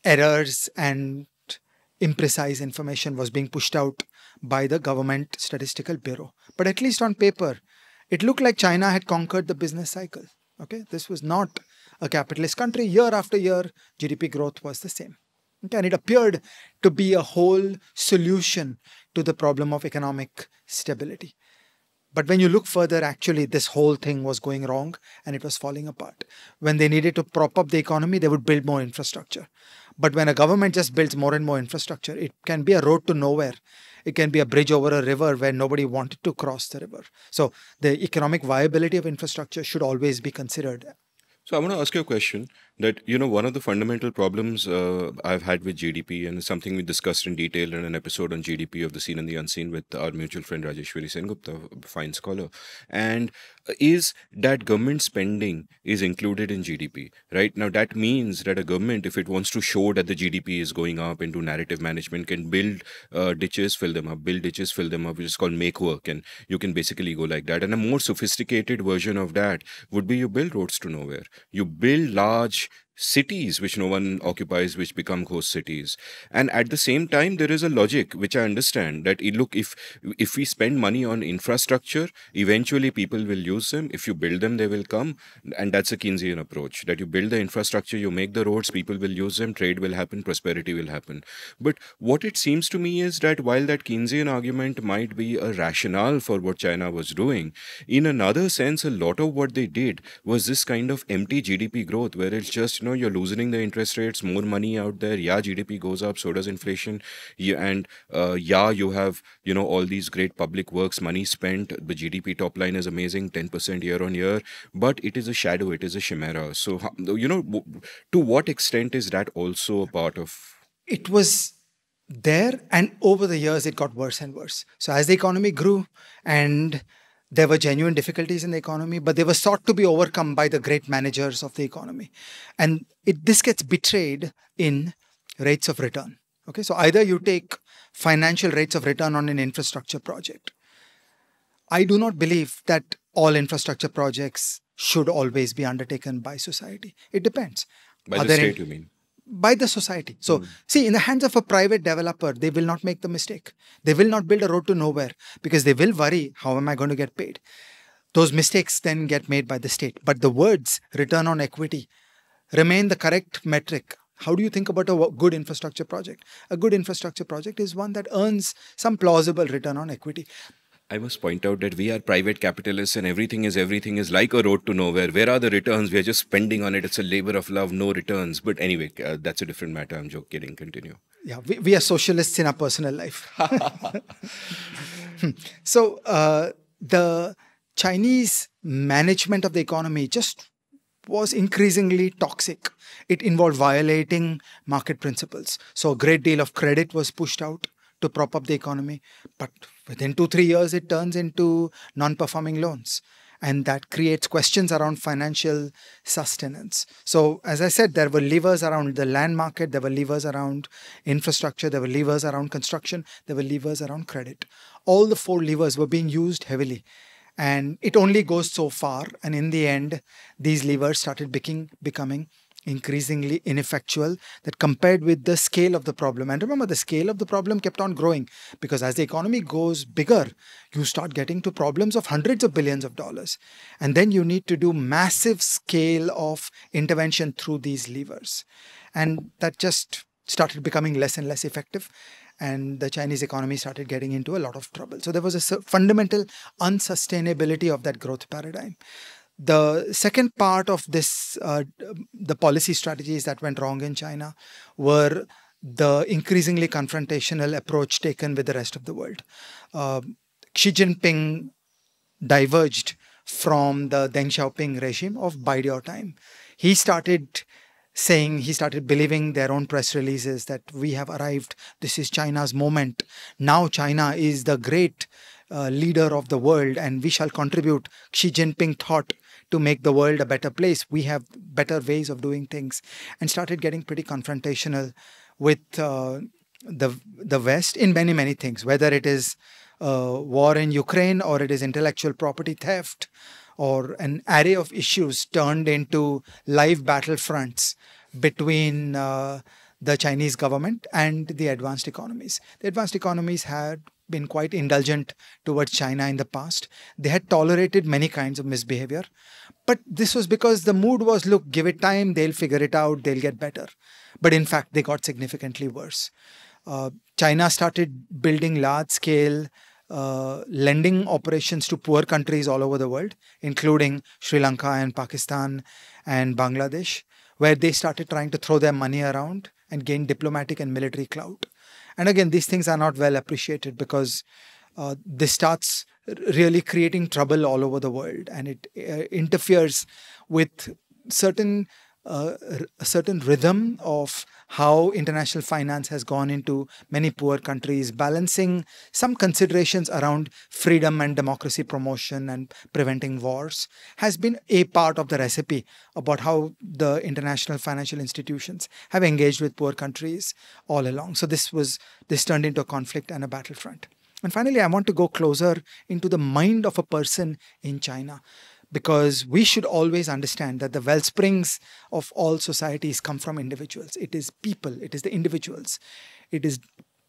errors and imprecise information was being pushed out by the government statistical bureau. But at least on paper, it looked like China had conquered the business cycle. Okay, this was not a capitalist country. Year after year, GDP growth was the same. Okay, and it appeared to be a whole solution to the problem of economic stability. But when you look further, actually, this whole thing was going wrong and it was falling apart. When they needed to prop up the economy, they would build more infrastructure. But when a government just builds more and more infrastructure, it can be a road to nowhere. It can be a bridge over a river where nobody wanted to cross the river. So the economic viability of infrastructure should always be considered. So I want to ask you a question that, one of the fundamental problems I've had with GDP, and it's something we discussed in detail in an episode on GDP of the Seen and the Unseen with our mutual friend Rajeshwari Sengupta, a fine scholar, and is that government spending is included in GDP, right? Now, that means that a government, if it wants to show that the GDP is going up into narrative management, can build ditches, fill them up, build ditches, fill them up, which is called make work, and you can basically go like that. And a more sophisticated version of that would be you build roads to nowhere. You build large cities which no one occupies, which become ghost cities. And at the same time, there is a logic which I understand that look, if we spend money on infrastructure, eventually people will use them. If you build them, they will come. And that's a Keynesian approach, that you build the infrastructure, you make the roads, people will use them, trade will happen, prosperity will happen. But what it seems to me is that while that Keynesian argument might be a rationale for what China was doing, in another sense, a lot of what they did was this kind of empty GDP growth, where it's just, you're loosening the interest rates, more money out there. Yeah, GDP goes up, so does inflation. Yeah, and you have, all these great public works, money spent. The GDP top line is amazing, 10% year on year, but it is a shadow, it is a chimera. So, to what extent is that also a part of? It was there, and over the years, it got worse and worse. So as the economy grew and there were genuine difficulties in the economy, but they were sought to be overcome by the great managers of the economy. And this gets betrayed in rates of return. Okay, so either you take financial rates of return on an infrastructure project. I do not believe that all infrastructure projects should always be undertaken by society. It depends. By Are the there in- state, you mean? by the society. So, see, in the hands of a private developer, they will not make the mistake. They will not build a road to nowhere because they will worry, how am I going to get paid? Those mistakes then get made by the state. But the words return on equity remain the correct metric. How do you think about a good infrastructure project? A good infrastructure project is one that earns some plausible return on equity. I must point out that we are private capitalists and everything is like a road to nowhere. Where are the returns? We are just spending on it. It's a labor of love, no returns. But anyway, that's a different matter. I'm joking. Continue. Yeah, we are socialists in our personal life. So the Chinese management of the economy just was increasingly toxic. It involved violating market principles. So a great deal of credit was pushed out to prop up the economy. But within 2-3 years, it turns into non-performing loans. And that creates questions around financial sustenance. So, as I said, there were levers around the land market, there were levers around infrastructure, there were levers around construction, there were levers around credit. All the four levers were being used heavily. And it only goes so far. And in the end, these levers started becoming increasingly ineffectual that compared with the scale of the problem. And remember, the scale of the problem kept on growing because as the economy goes bigger, you start getting to problems of hundreds of billions of dollars. And then you need to do massive scale of intervention through these levers. And that just started becoming less and less effective. And the Chinese economy started getting into a lot of trouble. So there was a fundamental unsustainability of that growth paradigm. The second part of this, the policy strategies that went wrong in China were the increasingly confrontational approach taken with the rest of the world. Xi Jinping diverged from the Deng Xiaoping regime of bide your time. He started believing their own press releases that we have arrived. This is China's moment. Now China is the great leader of the world and we shall contribute. Xi Jinping thought to make the world a better place. We have better ways of doing things, and started getting pretty confrontational with the West in many, many things, whether it is war in Ukraine or it is intellectual property theft or an array of issues turned into live battlefronts between the Chinese government and the advanced economies. The advanced economies had been quite indulgent towards China in the past. They had tolerated many kinds of misbehavior. But this was because the mood was, look, give it time, they'll figure it out, they'll get better. But in fact, they got significantly worse. China started building large-scale lending operations to poor countries all over the world, including Sri Lanka and Pakistan and Bangladesh, where they started trying to throw their money around and gain diplomatic and military clout. And again, these things are not well appreciated because this starts really creating trouble all over the world, and it interferes with a certain rhythm of how international finance has gone into many poor countries, balancing some considerations around freedom and democracy promotion and preventing wars, has been a part of the recipe about how the international financial institutions have engaged with poor countries all along. So this turned into a conflict and a battlefront. And finally, I want to go closer into the mind of a person in China, because we should always understand that the wellsprings of all societies come from individuals. It is people, it is the individuals. It is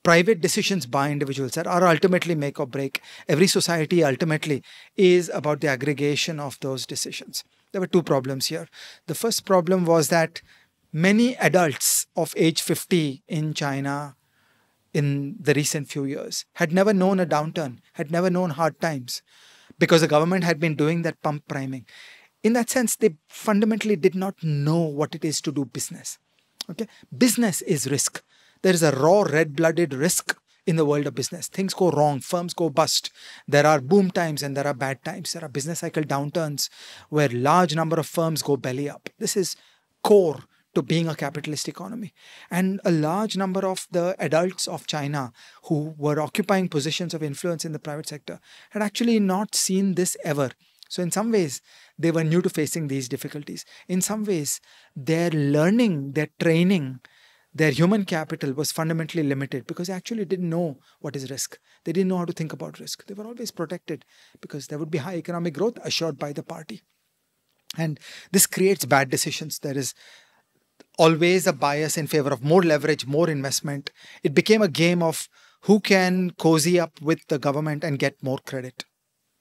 private decisions by individuals that are ultimately make or break. Every society ultimately is about the aggregation of those decisions. There were two problems here. The first problem was that many adults of age 50 in China in the recent few years had never known a downturn, had never known hard times, because the government had been doing that pump priming. In that sense, they fundamentally did not know what it is to do business. Okay, business is risk. There is a raw red-blooded risk in the world of business. Things go wrong, firms go bust. There are boom times and there are bad times. There are business cycle downturns where large number of firms go belly up. This is core to being a capitalist economy. And a large number of the adults of China who were occupying positions of influence in the private sector had actually not seen this ever. So in some ways, they were new to facing these difficulties. In some ways, their learning, their training, their human capital was fundamentally limited because they actually didn't know what is risk. They didn't know how to think about risk. They were always protected because there would be high economic growth assured by the party. And this creates bad decisions. There is always a bias in favor of more leverage, more investment. It became a game of who can cozy up with the government and get more credit.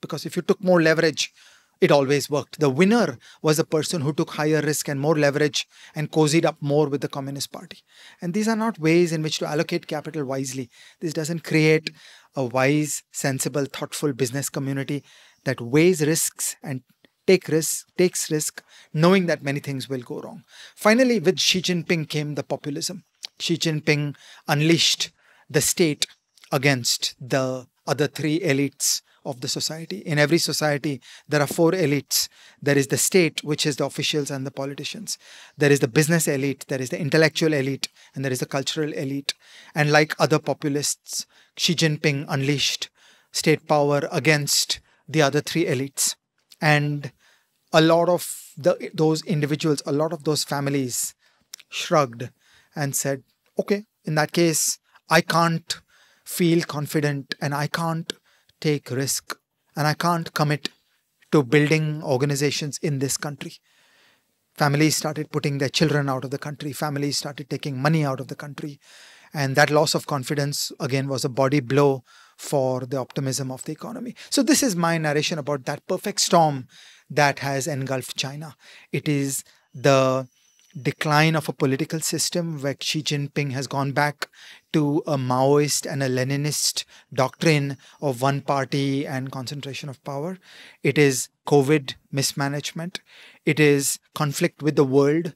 Because if you took more leverage, it always worked. The winner was the person who took higher risk and more leverage and cozied up more with the Communist Party. And these are not ways in which to allocate capital wisely. This doesn't create a wise, sensible, thoughtful business community that weighs risks and takes risk, knowing that many things will go wrong. Finally, with Xi Jinping came the populism. Xi Jinping unleashed the state against the other three elites of the society. In every society, there are four elites. There is the state, which is the officials and the politicians. There is the business elite, there is the intellectual elite, and there is the cultural elite. And like other populists, Xi Jinping unleashed state power against the other three elites. And a lot of those individuals, a lot of those families shrugged and said, okay, in that case, I can't feel confident and I can't take risk and I can't commit to building organizations in this country. Families started putting their children out of the country. Families started taking money out of the country. And that loss of confidence, again, was a body blow for the optimism of the economy. So this is my narration about that perfect storm that has engulfed China. It is the decline of a political system where Xi Jinping has gone back to a Maoist and a Leninist doctrine of one party and concentration of power. It is COVID mismanagement. It is conflict with the world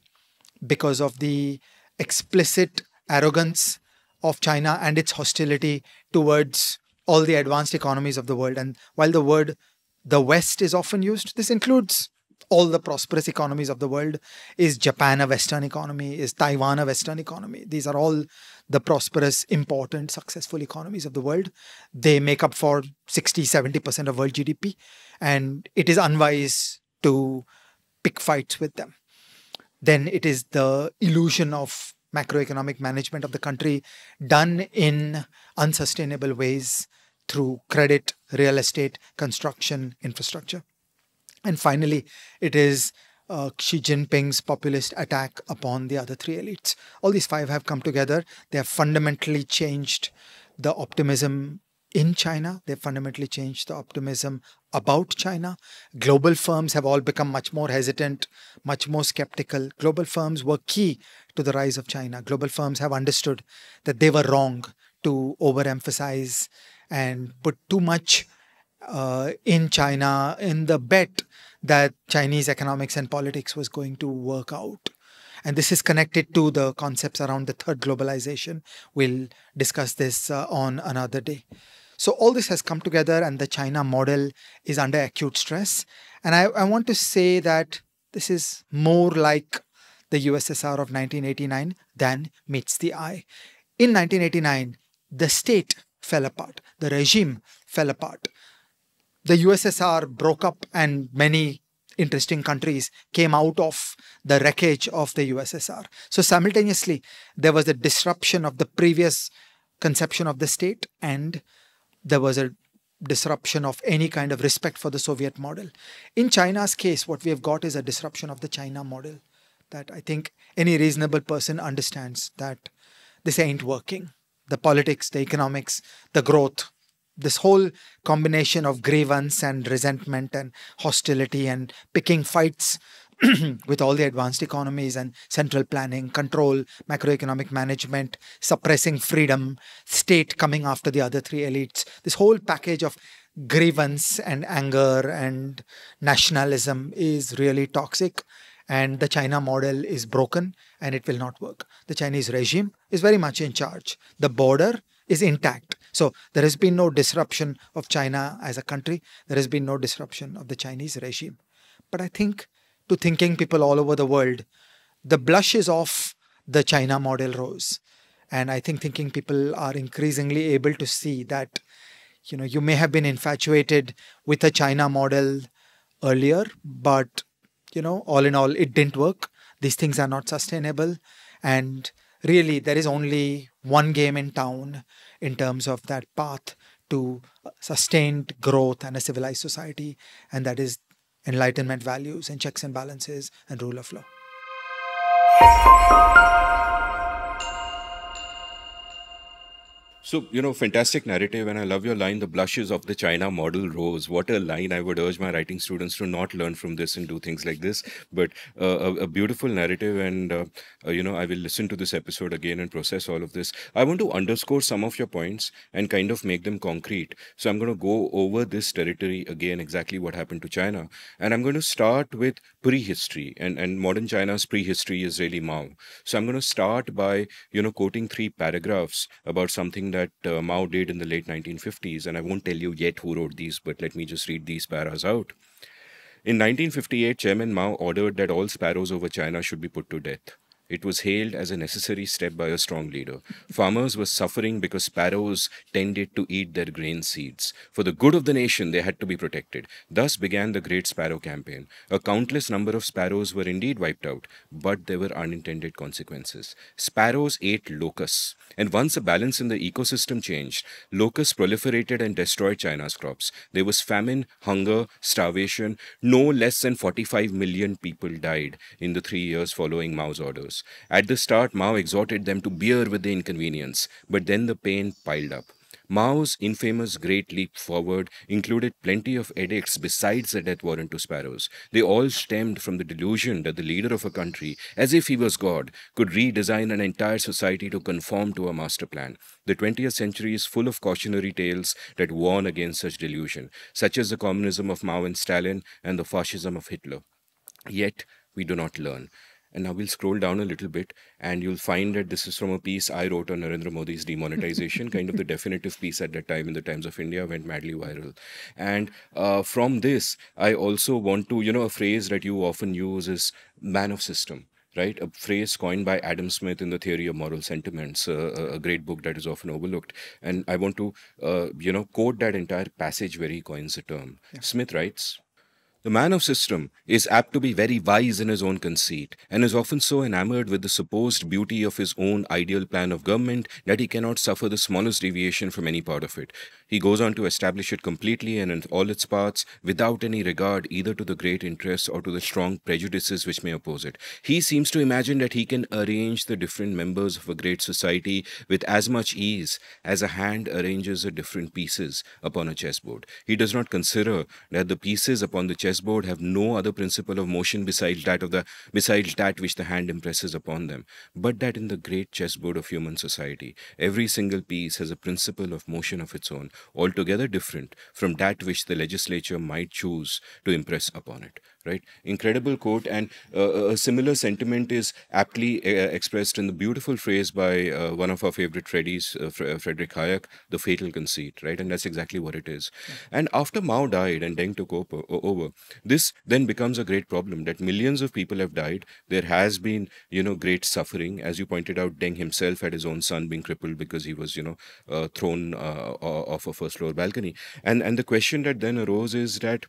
because of the explicit arrogance of China and its hostility towards all the advanced economies of the world. And while the word the West is often used, this includes all the prosperous economies of the world. Is Japan a Western economy? Is Taiwan a Western economy? These are all the prosperous, important, successful economies of the world. They make up for 60-70% of world GDP. And it is unwise to pick fights with them. Then it is the illusion of macroeconomic management of the country done in unsustainable ways through credit, real estate, construction, infrastructure. And finally, it is Xi Jinping's populist attack upon the other three elites. All these five have come together. They have fundamentally changed the optimism in China. They've fundamentally changed the optimism about China. Global firms have all become much more hesitant, much more skeptical. Global firms were key to the rise of China. Global firms have understood that they were wrong to overemphasize and put too much in China in the bet that Chinese economics and politics was going to work out. And this is connected to the concepts around the third globalization. We'll discuss this on another day. So all this has come together and the China model is under acute stress. And I want to say that this is more like the USSR of 1989 than meets the eye. In 1989, the state fell apart. The regime fell apart. The USSR broke up and many interesting countries came out of the wreckage of the USSR. So simultaneously, there was a disruption of the previous conception of the state and there was a disruption of any kind of respect for the Soviet model. In China's case, what we have got is a disruption of the China model that I think any reasonable person understands that this ain't working. The politics, the economics, the growth, this whole combination of grievance and resentment and hostility and picking fights with all the advanced economies and central planning, control, macroeconomic management, suppressing freedom, state coming after the other three elites. This whole package of grievance and anger and nationalism is really toxic. And the China model is broken and it will not work. The Chinese regime is very much in charge. The border is intact. So there has been no disruption of China as a country. There has been no disruption of the Chinese regime. But I think to thinking people all over the world, the blush is off the China model rose. And I think thinking people are increasingly able to see that, you may have been infatuated with a China model earlier, but all in all, it didn't work. These things are not sustainable. And really, there is only one game in town in terms of that path to sustained growth and a civilized society. And that is Enlightenment values and checks and balances and rule of law. So, fantastic narrative, and I love your line, the blushes of the China model rose. What a line. I would urge my writing students to not learn from this and do things like this. But a beautiful narrative, and, I will listen to this episode again and process all of this. I want to underscore some of your points and kind of make them concrete. So, I'm going to go over this territory again, exactly what happened to China. And I'm going to start with prehistory, and modern China's prehistory is really Mao. So, I'm going to start by, quoting three paragraphs about something that Mao did in the late 1950s. And I won't tell you yet who wrote these, but let me just read these paras out. In 1958, Chairman Mao ordered that all sparrows over China should be put to death. It was hailed as a necessary step by a strong leader. Farmers were suffering because sparrows tended to eat their grain seeds. For the good of the nation, they had to be protected. Thus began the Great Sparrow Campaign. A countless number of sparrows were indeed wiped out, but there were unintended consequences. Sparrows ate locusts, and once a balance in the ecosystem changed, locusts proliferated and destroyed China's crops. There was famine, hunger, starvation. No less than 45 million people died in the 3 years following Mao's orders. At the start, Mao exhorted them to bear with the inconvenience, but then the pain piled up. Mao's infamous Great Leap Forward included plenty of edicts besides the death warrant to sparrows. They all stemmed from the delusion that the leader of a country, as if he was God, could redesign an entire society to conform to a master plan. The 20th century is full of cautionary tales that warn against such delusion, such as the communism of Mao and Stalin and the fascism of Hitler. Yet, we do not learn. And now we'll scroll down a little bit, and you'll find that this is from a piece I wrote on Narendra Modi's demonetization, kind of the definitive piece at that time in the Times of India, went madly viral. And from this, I also want to, a phrase that you often use is man of system. Right, a phrase coined by Adam Smith in the Theory of Moral Sentiments, a great book that is often overlooked. And I want to, quote that entire passage where he coins the term. Yeah. Smith writes, "The man of system is apt to be very wise in his own conceit, and is often so enamored with the supposed beauty of his own ideal plan of government that he cannot suffer the smallest deviation from any part of it. He goes on to establish it completely and in all its parts, without any regard either to the great interests or to the strong prejudices which may oppose it. He seems to imagine that he can arrange the different members of a great society with as much ease as a hand arranges the different pieces upon a chessboard. He does not consider that the pieces upon the chessboard have no other principle of motion besides that which the hand impresses upon them, but that in the great chessboard of human society, every single piece has a principle of motion of its own, altogether different from that which the legislature might choose to impress upon it." Right? Incredible quote, and a similar sentiment is aptly expressed in the beautiful phrase by one of our favorite Freddies, Frederick Hayek, "the fatal conceit." Right? And that's exactly what it is. And after Mao died and Deng took over, this then becomes a great problem that millions of people have died. There has been, great suffering. As you pointed out, Deng himself had his own son being crippled because he was, thrown off a first floor balcony. And the question that then arose is that,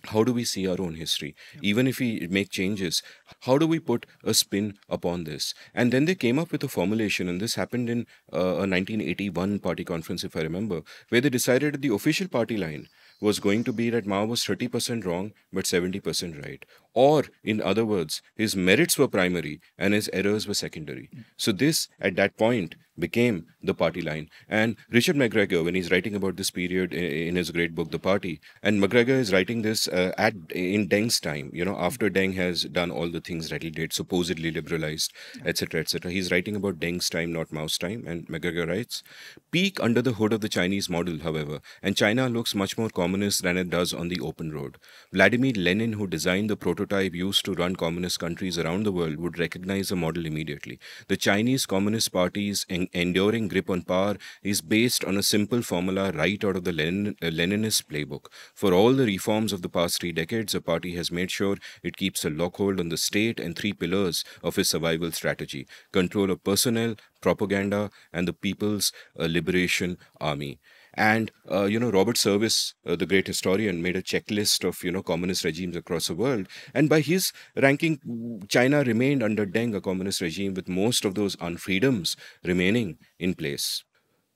how do we see our own history? Even if we make changes, how do we put a spin upon this? And then they came up with a formulation, and this happened in a 1981 party conference, if I remember, where they decided that the official party line was going to be that Mao was 30% wrong but 70% right. Or, in other words, his merits were primary and his errors were secondary. So this, at that point, became the party line. And Richard McGregor, when he's writing about this period in his great book, The Party, and McGregor is writing this in Deng's time, after Deng has done all the things that he did, supposedly liberalized, etc., etc. He's writing about Deng's time, not Mao's time. And McGregor writes, "Peek under the hood of the Chinese model, however, and China looks much more communist than it does on the open road. Vladimir Lenin, who designed the prototype used to run communist countries around the world, would recognize the model immediately. The Chinese Communist Party's enduring grip on power is based on a simple formula right out of the Leninist playbook. For all the reforms of the past 3 decades, the party has made sure it keeps a lockhold on the state and 3 pillars of its survival strategy: control of personnel, propaganda, and the People's Liberation Army." And, Robert Service, the great historian, made a checklist of, communist regimes across the world. And by his ranking, China remained under Deng a communist regime with most of those unfreedoms remaining in place.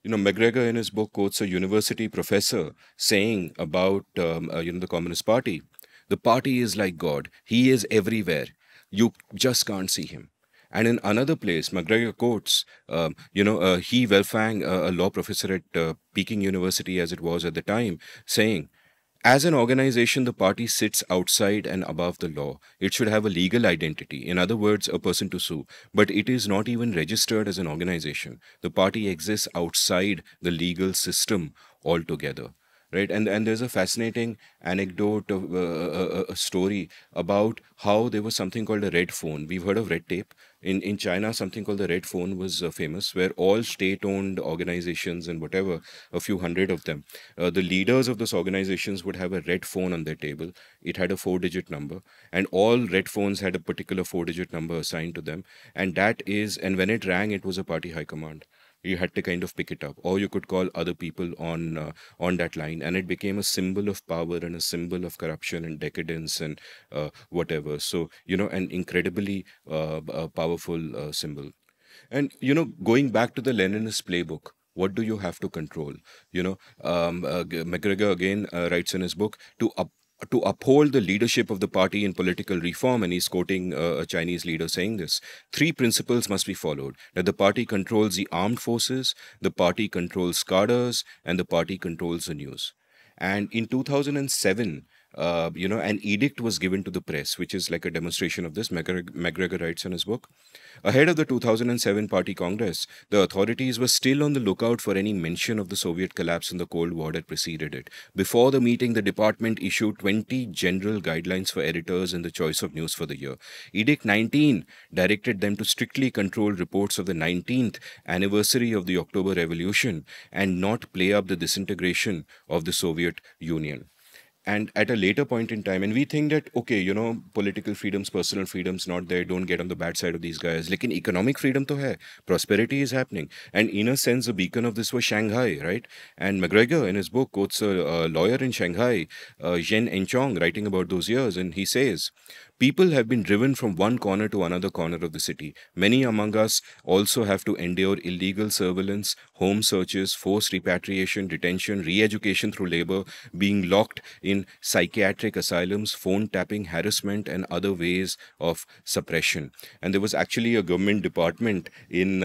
McGregor in his book quotes a university professor saying about, the Communist Party The party is like God. He is everywhere. You just can't see him. And in another place, McGregor quotes, he Welfang, a law professor at Peking University as it was at the time, saying, as an organization, the party sits outside and above the law. It should have a legal identity, in other words, a person to sue. But it is not even registered as an organization. The party exists outside the legal system altogether. Right, and there's a fascinating anecdote of a story about how there was something called a red phone. We've heard of red tape. In China, something called the red phone was famous, where all state-owned organizations and whatever, a few hundred of them, the leaders of those organizations would have a red phone on their table. It had a four-digit number, and all red phones had a particular four-digit number assigned to them. And when it rang, it was a party high command. You had to kind of pick it up, or you could call other people on that line, and it became a symbol of power and a symbol of corruption and decadence and whatever. So an incredibly powerful symbol. And going back to the Leninist playbook, what do you have to control? McGregor again writes in his book to uphold the leadership of the party in political reform, and he's quoting a Chinese leader saying this. Three principles must be followed: that the party controls the armed forces, the party controls cadres, and the party controls the news. And in 2007, an edict was given to the press, which is like a demonstration of this. McGregor writes in his book. Ahead of the 2007 Party Congress, the authorities were still on the lookout for any mention of the Soviet collapse and the Cold War that preceded it. Before the meeting, the department issued 20 general guidelines for editors in the choice of news for the year. Edict 19 directed them to strictly control reports of the 19th anniversary of the October Revolution and not play up the disintegration of the Soviet Union. And at a later point in time, and we think that, okay, political freedoms, personal freedoms, not there, don't get on the bad side of these guys. Lekin economic freedom to hai, prosperity is happening. And in a sense, a beacon of this was Shanghai, right? And McGregor in his book quotes a lawyer in Shanghai, Zhen Enchong, writing about those years, and he says, people have been driven from one corner to another corner of the city. Many among us also have to endure illegal surveillance, home searches, forced repatriation, detention, re-education through labor, being locked in psychiatric asylums, phone tapping, harassment, and other ways of suppression. And there was actually a government department in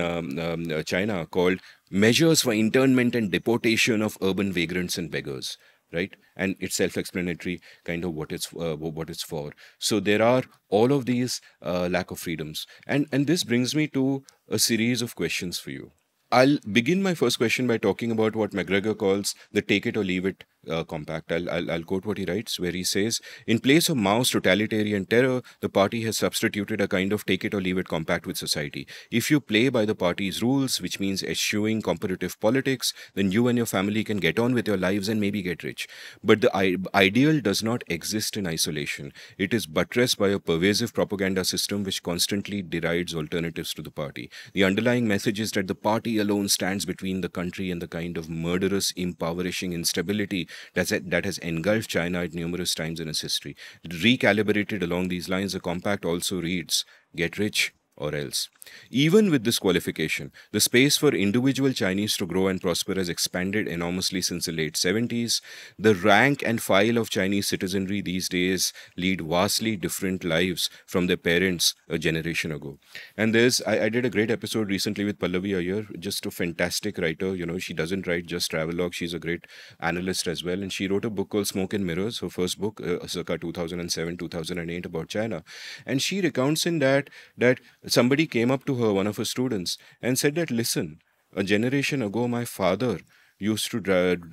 China called Measures for Internment and Deportation of Urban Vagrants and Beggars. Right, and it's self-explanatory, kind of what it's for. So there are all of these lack of freedoms, and this brings me to a series of questions for you. I'll begin my first question by talking about what McGregor calls the take it or leave it compact. I'll quote what he writes, where he says, in place of Mao's totalitarian terror, the party has substituted a kind of take it or leave it compact with society. If you play by the party's rules, which means eschewing competitive politics, then you and your family can get on with your lives and maybe get rich. But the ideal does not exist in isolation. It is buttressed by a pervasive propaganda system which constantly derides alternatives to the party. The underlying message is that the party alone stands between the country and the kind of murderous, impoverishing instability that has engulfed China at numerous times in its history. Recalibrated along these lines, the compact also reads, get rich or else. Even with this qualification, the space for individual Chinese to grow and prosper has expanded enormously since the late 70s. The rank and file of Chinese citizenry these days lead vastly different lives from their parents a generation ago. And I did a great episode recently with Pallavi Iyer, just a fantastic writer. She doesn't write just travelogue, she's a great analyst as well. And she wrote a book called Smoke and Mirrors, her first book, circa 2007, 2008, about China. And she recounts in that somebody came up to her, one of her students, and said that, listen, a generation ago, my father used to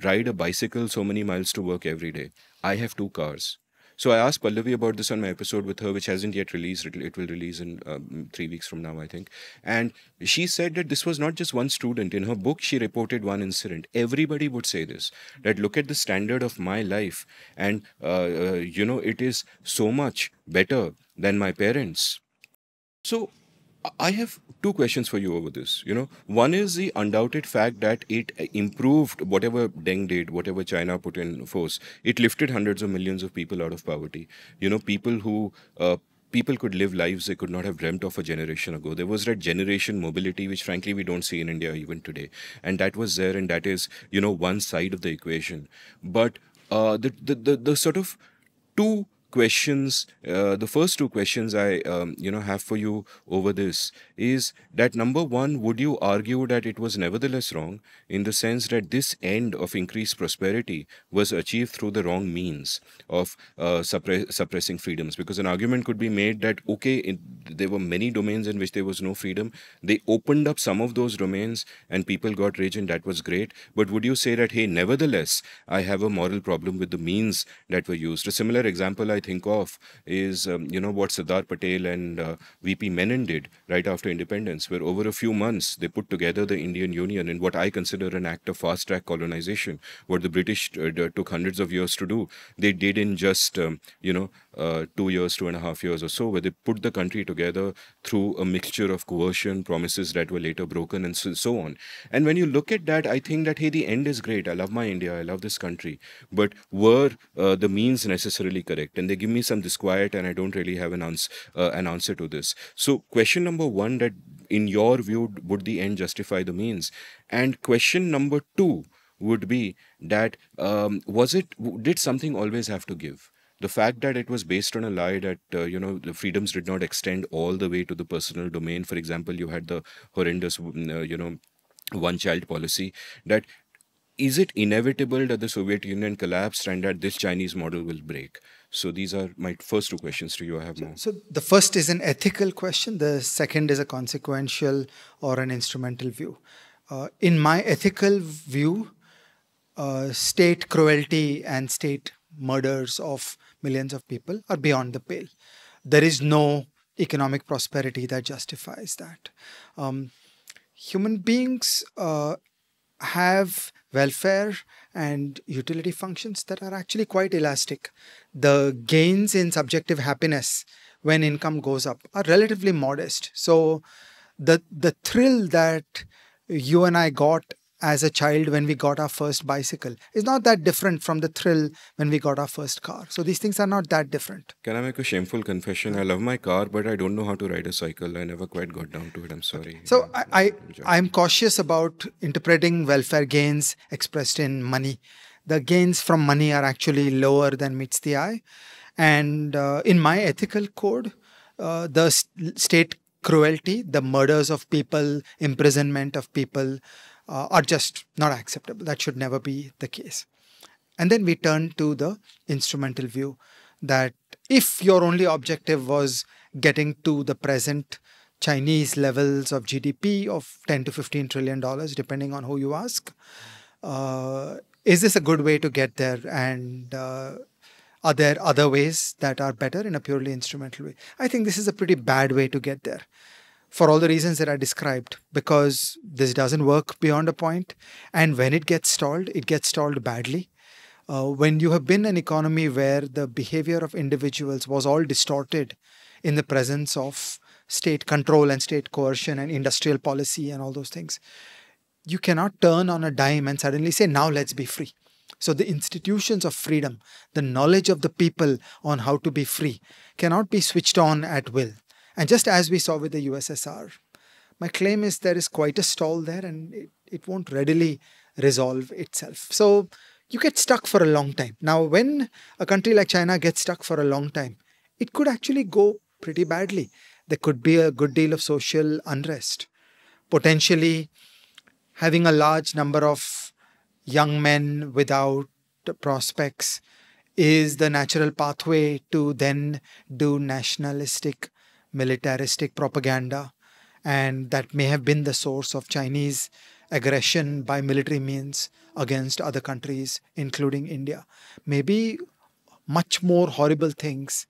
ride a bicycle so many miles to work every day. I have two cars. So I asked Pallavi about this on my episode with her, which hasn't yet released. It will release in 3 weeks from now, I think. And she said that this was not just one student. In her book, she reported one incident. Everybody would say this, that look at the standard of my life. And, it is so much better than my parents. So I have two questions for you over this. One is the undoubted fact that it improved whatever Deng did, whatever China put in force. It lifted hundreds of millions of people out of poverty. People who people could live lives they could not have dreamt of a generation ago. There was that generation mobility, which frankly we don't see in India even today, and that was there, and that is one side of the equation. But the sort of two questions, the first two questions I have for you over this is that number one, would you argue that it was nevertheless wrong in the sense that this end of increased prosperity was achieved through the wrong means of suppressing freedoms? Because an argument could be made that okay, there were many domains in which there was no freedom. They opened up some of those domains and people got rich, and that was great. But would you say that hey, nevertheless, I have a moral problem with the means that were used? A similar example I think of is what Sardar Patel and VP Menon did right after independence, where over a few months they put together the Indian Union in what I consider an act of fast track colonization. What the British took hundreds of years to do, they did in just 2 years, 2.5 years or so, where they put the country together through a mixture of coercion, promises that were later broken, and so on. And when you look at that, I think that hey, the end is great. I love my India, I love this country, but were the means necessarily correct? And they give me some disquiet, and I don't really have an answer to this. So, question number one: that in your view, would the end justify the means? And question number two would be that did something always have to give? The fact that it was based on a lie that the freedoms did not extend all the way to the personal domain. For example, you had the horrendous one child policy. That is it inevitable that the Soviet Union collapsed and that this Chinese model will break? So these are my first two questions to you. I have more. So the first is an ethical question. The second is a consequential or an instrumental view. In my ethical view, state cruelty and state murders of millions of people are beyond the pale. There is no economic prosperity that justifies that. Human beings have welfare and utility functions that are actually quite elastic. The gains in subjective happiness when income goes up are relatively modest. So the thrill that you and I got as a child when we got our first bicycle is not that different from the thrill when we got our first car. So these things are not that different. Can I make a shameful confession? I love my car, but I don't know how to ride a cycle. I never quite got down to it. I'm sorry. So I'm cautious about interpreting welfare gains expressed in money. The gains from money are actually lower than meets the eye. And in my ethical code, the state cruelty, the murders of people, imprisonment of people, are just not acceptable. That should never be the case. And then we turn to the instrumental view that if your only objective was getting to the present Chinese levels of GDP of $10 to $15 trillion, depending on who you ask, is this a good way to get there? And are there other ways that are better in a purely instrumental way? I think this is a pretty bad way to get there, for all the reasons that I described, because this doesn't work beyond a point. And when it gets stalled badly. When you have been an economy where the behavior of individuals was all distorted in the presence of state control and state coercion and industrial policy and all those things, you cannot turn on a dime and suddenly say, now let's be free. So the institutions of freedom, the knowledge of the people on how to be free, cannot be switched on at will. And just as we saw with the USSR, my claim is there is quite a stall there, and it won't readily resolve itself. So you get stuck for a long time. Now, when a country like China gets stuck for a long time, it could actually go pretty badly. There could be a good deal of social unrest. Potentially, having a large number of young men without prospects is the natural pathway to then do nationalistic, militaristic propaganda, and that may have been the source of Chinese aggression by military means against other countries, including India. Maybe much more horrible things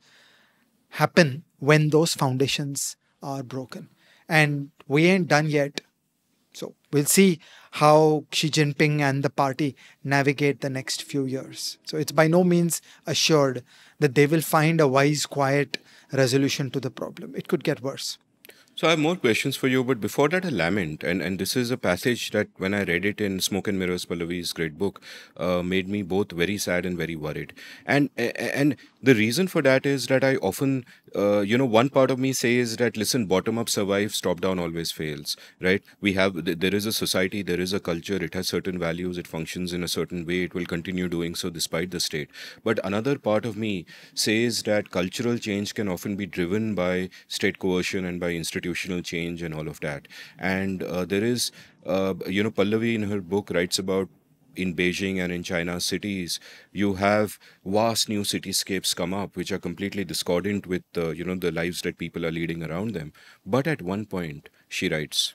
happen when those foundations are broken. And we ain't done yet. So we'll see how Xi Jinping and the party navigate the next few years. So it's by no means assured that they will find a wise, quiet resolution to the problem. It could get worse. So I have more questions for you, but before that, a lament, and this is a passage that when I read it in Smoke and Mirrors, Pallavi's great book, made me both very sad and very worried. And the reason for that is that I often, one part of me says that listen, bottom up survives, top down always fails, right? There is a society, there is a culture, it has certain values, it functions in a certain way, it will continue doing so despite the state. But another part of me says that cultural change can often be driven by state coercion and by institutional change and all of that. And there is, Pallavi in her book writes about in Beijing and in China's cities, you have vast new cityscapes come up, which are completely discordant with the lives that people are leading around them. But at one point, she writes,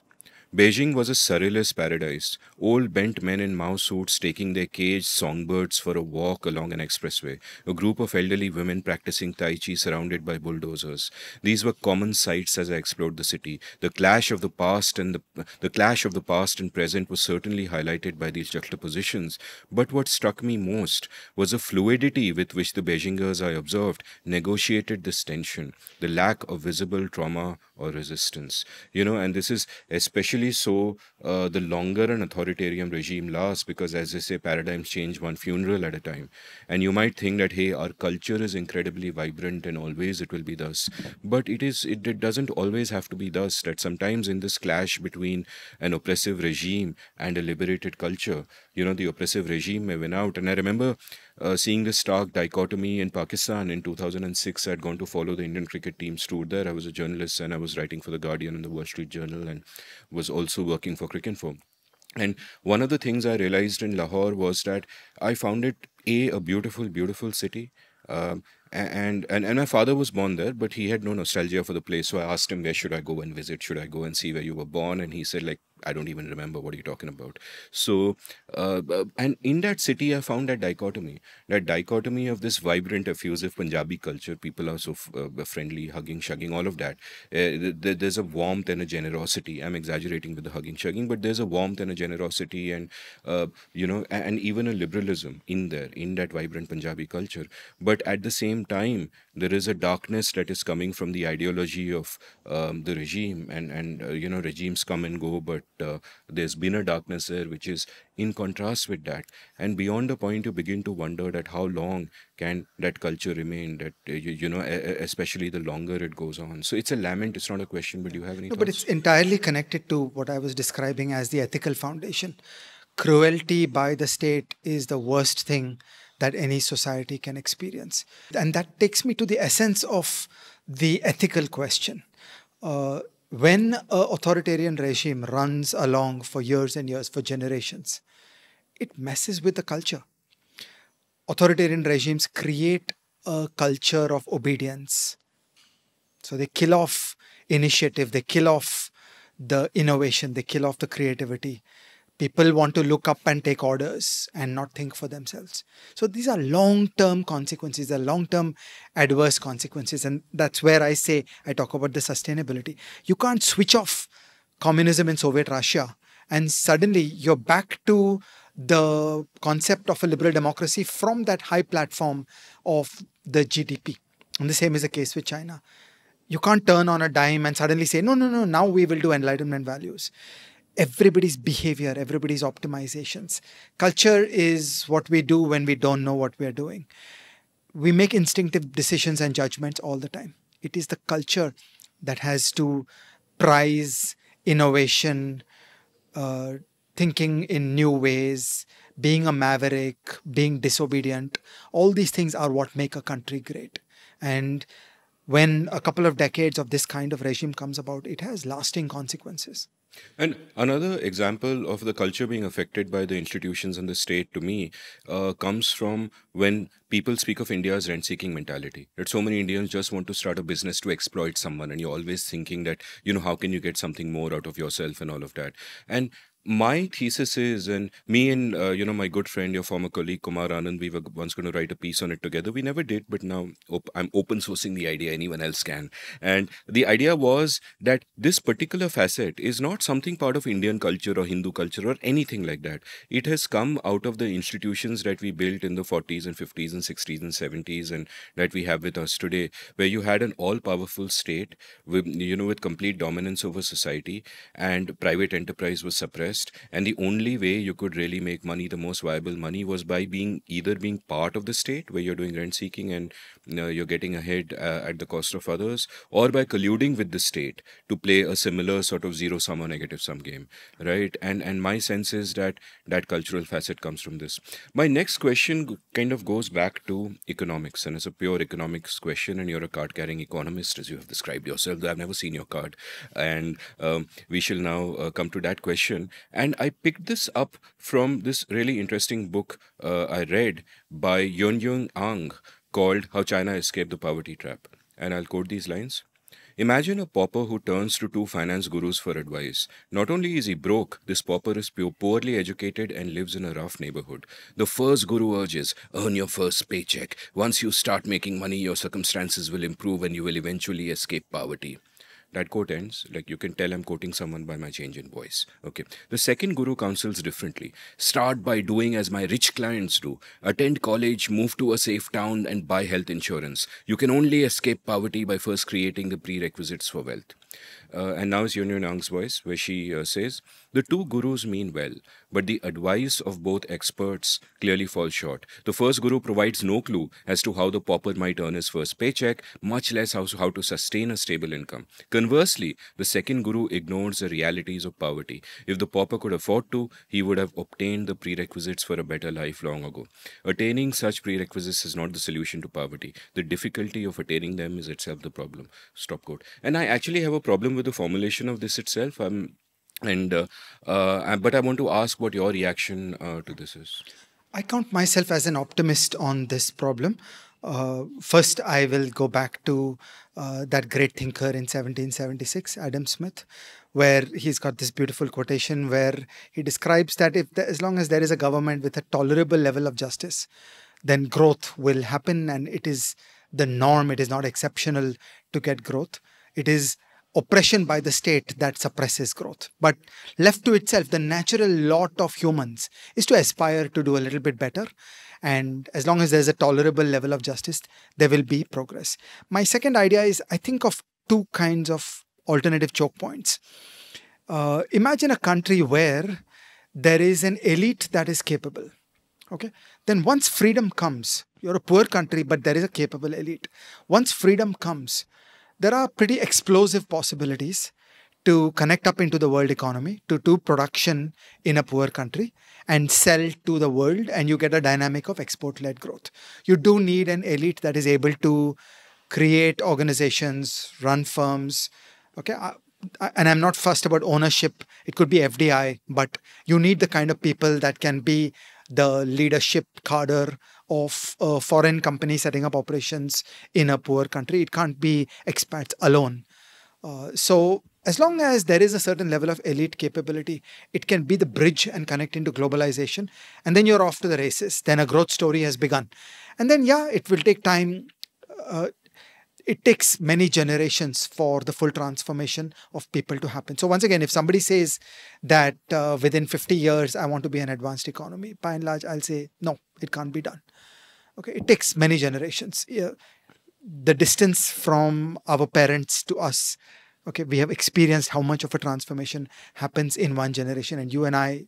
Beijing was a surrealist paradise. Old bent men in Mao suits taking their caged songbirds for a walk along an expressway. A group of elderly women practicing Tai Chi surrounded by bulldozers. These were common sights as I explored the city. The clash of the past and present was certainly highlighted by these juxtapositions. But what struck me most was the fluidity with which the Beijingers I observed negotiated this tension, the lack of visible trauma or resistance. And this is especially so the longer an authoritarian regime lasts, because as they say, paradigms change one funeral at a time. And you might think that, hey, our culture is incredibly vibrant and always it will be thus. But it doesn't always have to be thus, that sometimes in this clash between an oppressive regime and a liberated culture, the oppressive regime may win out. And I remember seeing this stark dichotomy in Pakistan in 2006. I had gone to follow the Indian cricket team's tour there. I was a journalist and I was writing for The Guardian and the Wall Street Journal and was also working for Cricinfo. And one of the things I realized in Lahore was that I found it a beautiful, beautiful city. And my father was born there, but he had no nostalgia for the place. So I asked him, where should I go and visit? Should I go and see where you were born? And he said, like, I don't even remember, what are you talking about. So and in that city I found that dichotomy of this vibrant, effusive Punjabi culture. People are so friendly, hugging, shugging, all of that. There's a warmth and a generosity. I'm exaggerating with the hugging, shugging, but there's a warmth and a generosity, and and even a liberalism in there, in that vibrant Punjabi culture. But at the same time, there is a darkness that is coming from the ideology of the regime, and regimes come and go, but there's been a darkness there which is in contrast with that. And beyond the point, you begin to wonder that how long can that culture remain, that especially the longer it goes on. So it's a lament, it's not a question, but do you have any No, thoughts? but it's entirely connected to what I was describing as the ethical foundation. Cruelty by the state is the worst thing that any society can experience. And that takes me to the essence of the ethical question. When an authoritarian regime runs along for years and years, for generations, it messes with the culture. Authoritarian regimes create a culture of obedience. So they kill off initiative, they kill off the innovation, they kill off the creativity. People want to look up and take orders and not think for themselves. So these are long-term consequences, they're long-term adverse consequences. And that's where I talk about the sustainability. You can't switch off communism in Soviet Russia and suddenly you're back to the concept of a liberal democracy from that high platform of the GDP. And the same is the case with China. You can't turn on a dime and suddenly say, no, now we will do Enlightenment values. Everybody's behavior, everybody's optimizations. Culture is what we do when we don't know what we're doing. We make instinctive decisions and judgments all the time. It is the culture that has to prize innovation, thinking in new ways, being a maverick, being disobedient. All these things are what make a country great. And when a couple of decades of this kind of regime comes about, it has lasting consequences. And another example of the culture being affected by the institutions and the state, to me, comes from when people speak of India's rent-seeking mentality. That so many Indians just want to start a business to exploit someone, and you're always thinking that, how can you get something more out of yourself and all of that. And my thesis is, and me and my good friend, your former colleague Kumar Anand, we were once going to write a piece on it together. We never did, but now I'm open sourcing the idea. Anyone else can. And the idea was that this particular facet is not something part of Indian culture or Hindu culture or anything like that. It has come out of the institutions that we built in the 40s and 50s and 60s and 70s, and that we have with us today, where you had an all-powerful state with with complete dominance over society, and private enterprise was suppressed, and the only way you could really make money, the most viable money, was by being part of the state, where you're doing rent seeking and you're getting ahead at the cost of others, or by colluding with the state to play a similar sort of zero sum or negative sum game, right? And my sense is that that cultural facet comes from this. My next question kind of goes back to economics, and it's a pure economics question, and you're a card carrying economist, as you have described yourself, though I've never seen your card. And we shall now come to that question. And I picked this up from this really interesting book I read by Yun Ang, called How China Escaped the Poverty Trap. And I'll quote these lines. Imagine a pauper who turns to two finance gurus for advice. Not only is he broke, this pauper is poorly educated and lives in a rough neighborhood. The first guru urges, earn your first paycheck. Once you start making money, your circumstances will improve and you will eventually escape poverty. That quote ends, like you can tell I'm quoting someone by my change in voice. Okay. The second guru counsels differently. Start by doing as my rich clients do. Attend college, move to a safe town, and buy health insurance. You can only escape poverty by first creating the prerequisites for wealth. And now is Yun Ang's voice, where she says, the two gurus mean well, but the advice of both experts clearly falls short. The first guru provides no clue as to how the pauper might earn his first paycheck, much less how to sustain a stable income. Conversely, the second guru ignores the realities of poverty. If the pauper could afford to, he would have obtained the prerequisites for a better life long ago. Attaining such prerequisites is not the solution to poverty. The difficulty of attaining them is itself the problem. Stop quote. And I actually have a problem with the formulation of this itself. But I want to ask what your reaction to this is. I count myself as an optimist on this problem. First, I will go back to that great thinker in 1776, Adam Smith, where he's got this beautiful quotation where he describes that as long as there is a government with a tolerable level of justice, then growth will happen, and it is the norm. It is not exceptional to get growth. It is oppression by the state that suppresses growth. But left to itself, the natural lot of humans is to aspire to do a little bit better. And as long as there's a tolerable level of justice, there will be progress. My second idea is I think of two kinds of alternative choke points. Imagine a country where there is an elite that is capable. Okay. Then once freedom comes, you're a poor country, but there is a capable elite. Once freedom comes, there are pretty explosive possibilities to connect up into the world economy, to do production in a poor country and sell to the world, and you get a dynamic of export-led growth. You do need an elite that is able to create organizations, run firms. Okay. And I'm not fussed about ownership. It could be FDI, but you need the kind of people that can be the leadership cadre of a foreign company setting up operations in a poor country. It can't be expats alone. So as long as there is a certain level of elite capability, it can be the bridge and connect into globalization. And then you're off to the races. Then a growth story has begun. And then, yeah, it will take time. It takes many generations for the full transformation of people to happen. So once again, if somebody says that within 50 years, I want to be an advanced economy, by and large, I'll say, no, it can't be done. Okay, it takes many generations. Yeah. The distance from our parents to us, okay, we have experienced how much of a transformation happens in one generation. And you and I,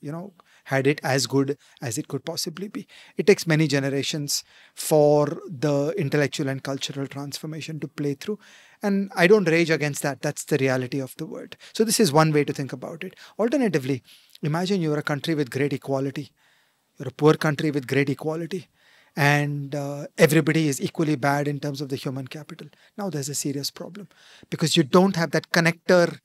had it as good as it could possibly be. It takes many generations for the intellectual and cultural transformation to play through. And I don't rage against that. That's the reality of the world. So this is one way to think about it. Alternatively, imagine you're a country with great equality. You're a poor country with great equality. And everybody is equally bad in terms of the human capital. Now there's a serious problem because you don't have that connector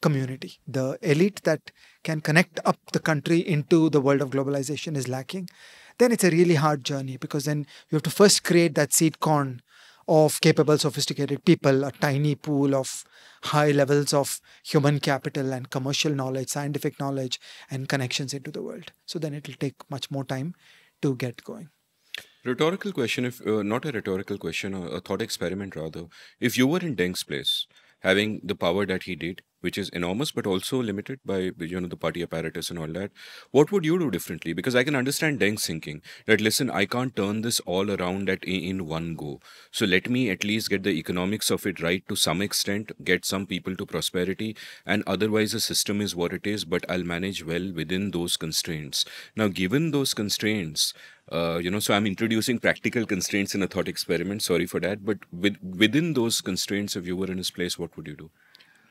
community. The elite that can connect up the country into the world of globalization is lacking. Then it's a really hard journey because then you have to first create that seed corn of capable, sophisticated people, a tiny pool of high levels of human capital and commercial knowledge, scientific knowledge, and connections into the world. So then it will take much more time to get going. Rhetorical question, if not a rhetorical question, a thought experiment rather. If you were in Deng's place, having the power that he did, which is enormous but also limited by the party apparatus and all that, what would you do differently? Because I can understand Deng's thinking that listen, I can't turn this all around in one go. So let me at least get the economics of it right to some extent, get some people to prosperity, and otherwise the system is what it is, but I'll manage well within those constraints. Now, given those constraints, so I'm introducing practical constraints in a thought experiment. Sorry for that. But within those constraints, if you were in his place, what would you do?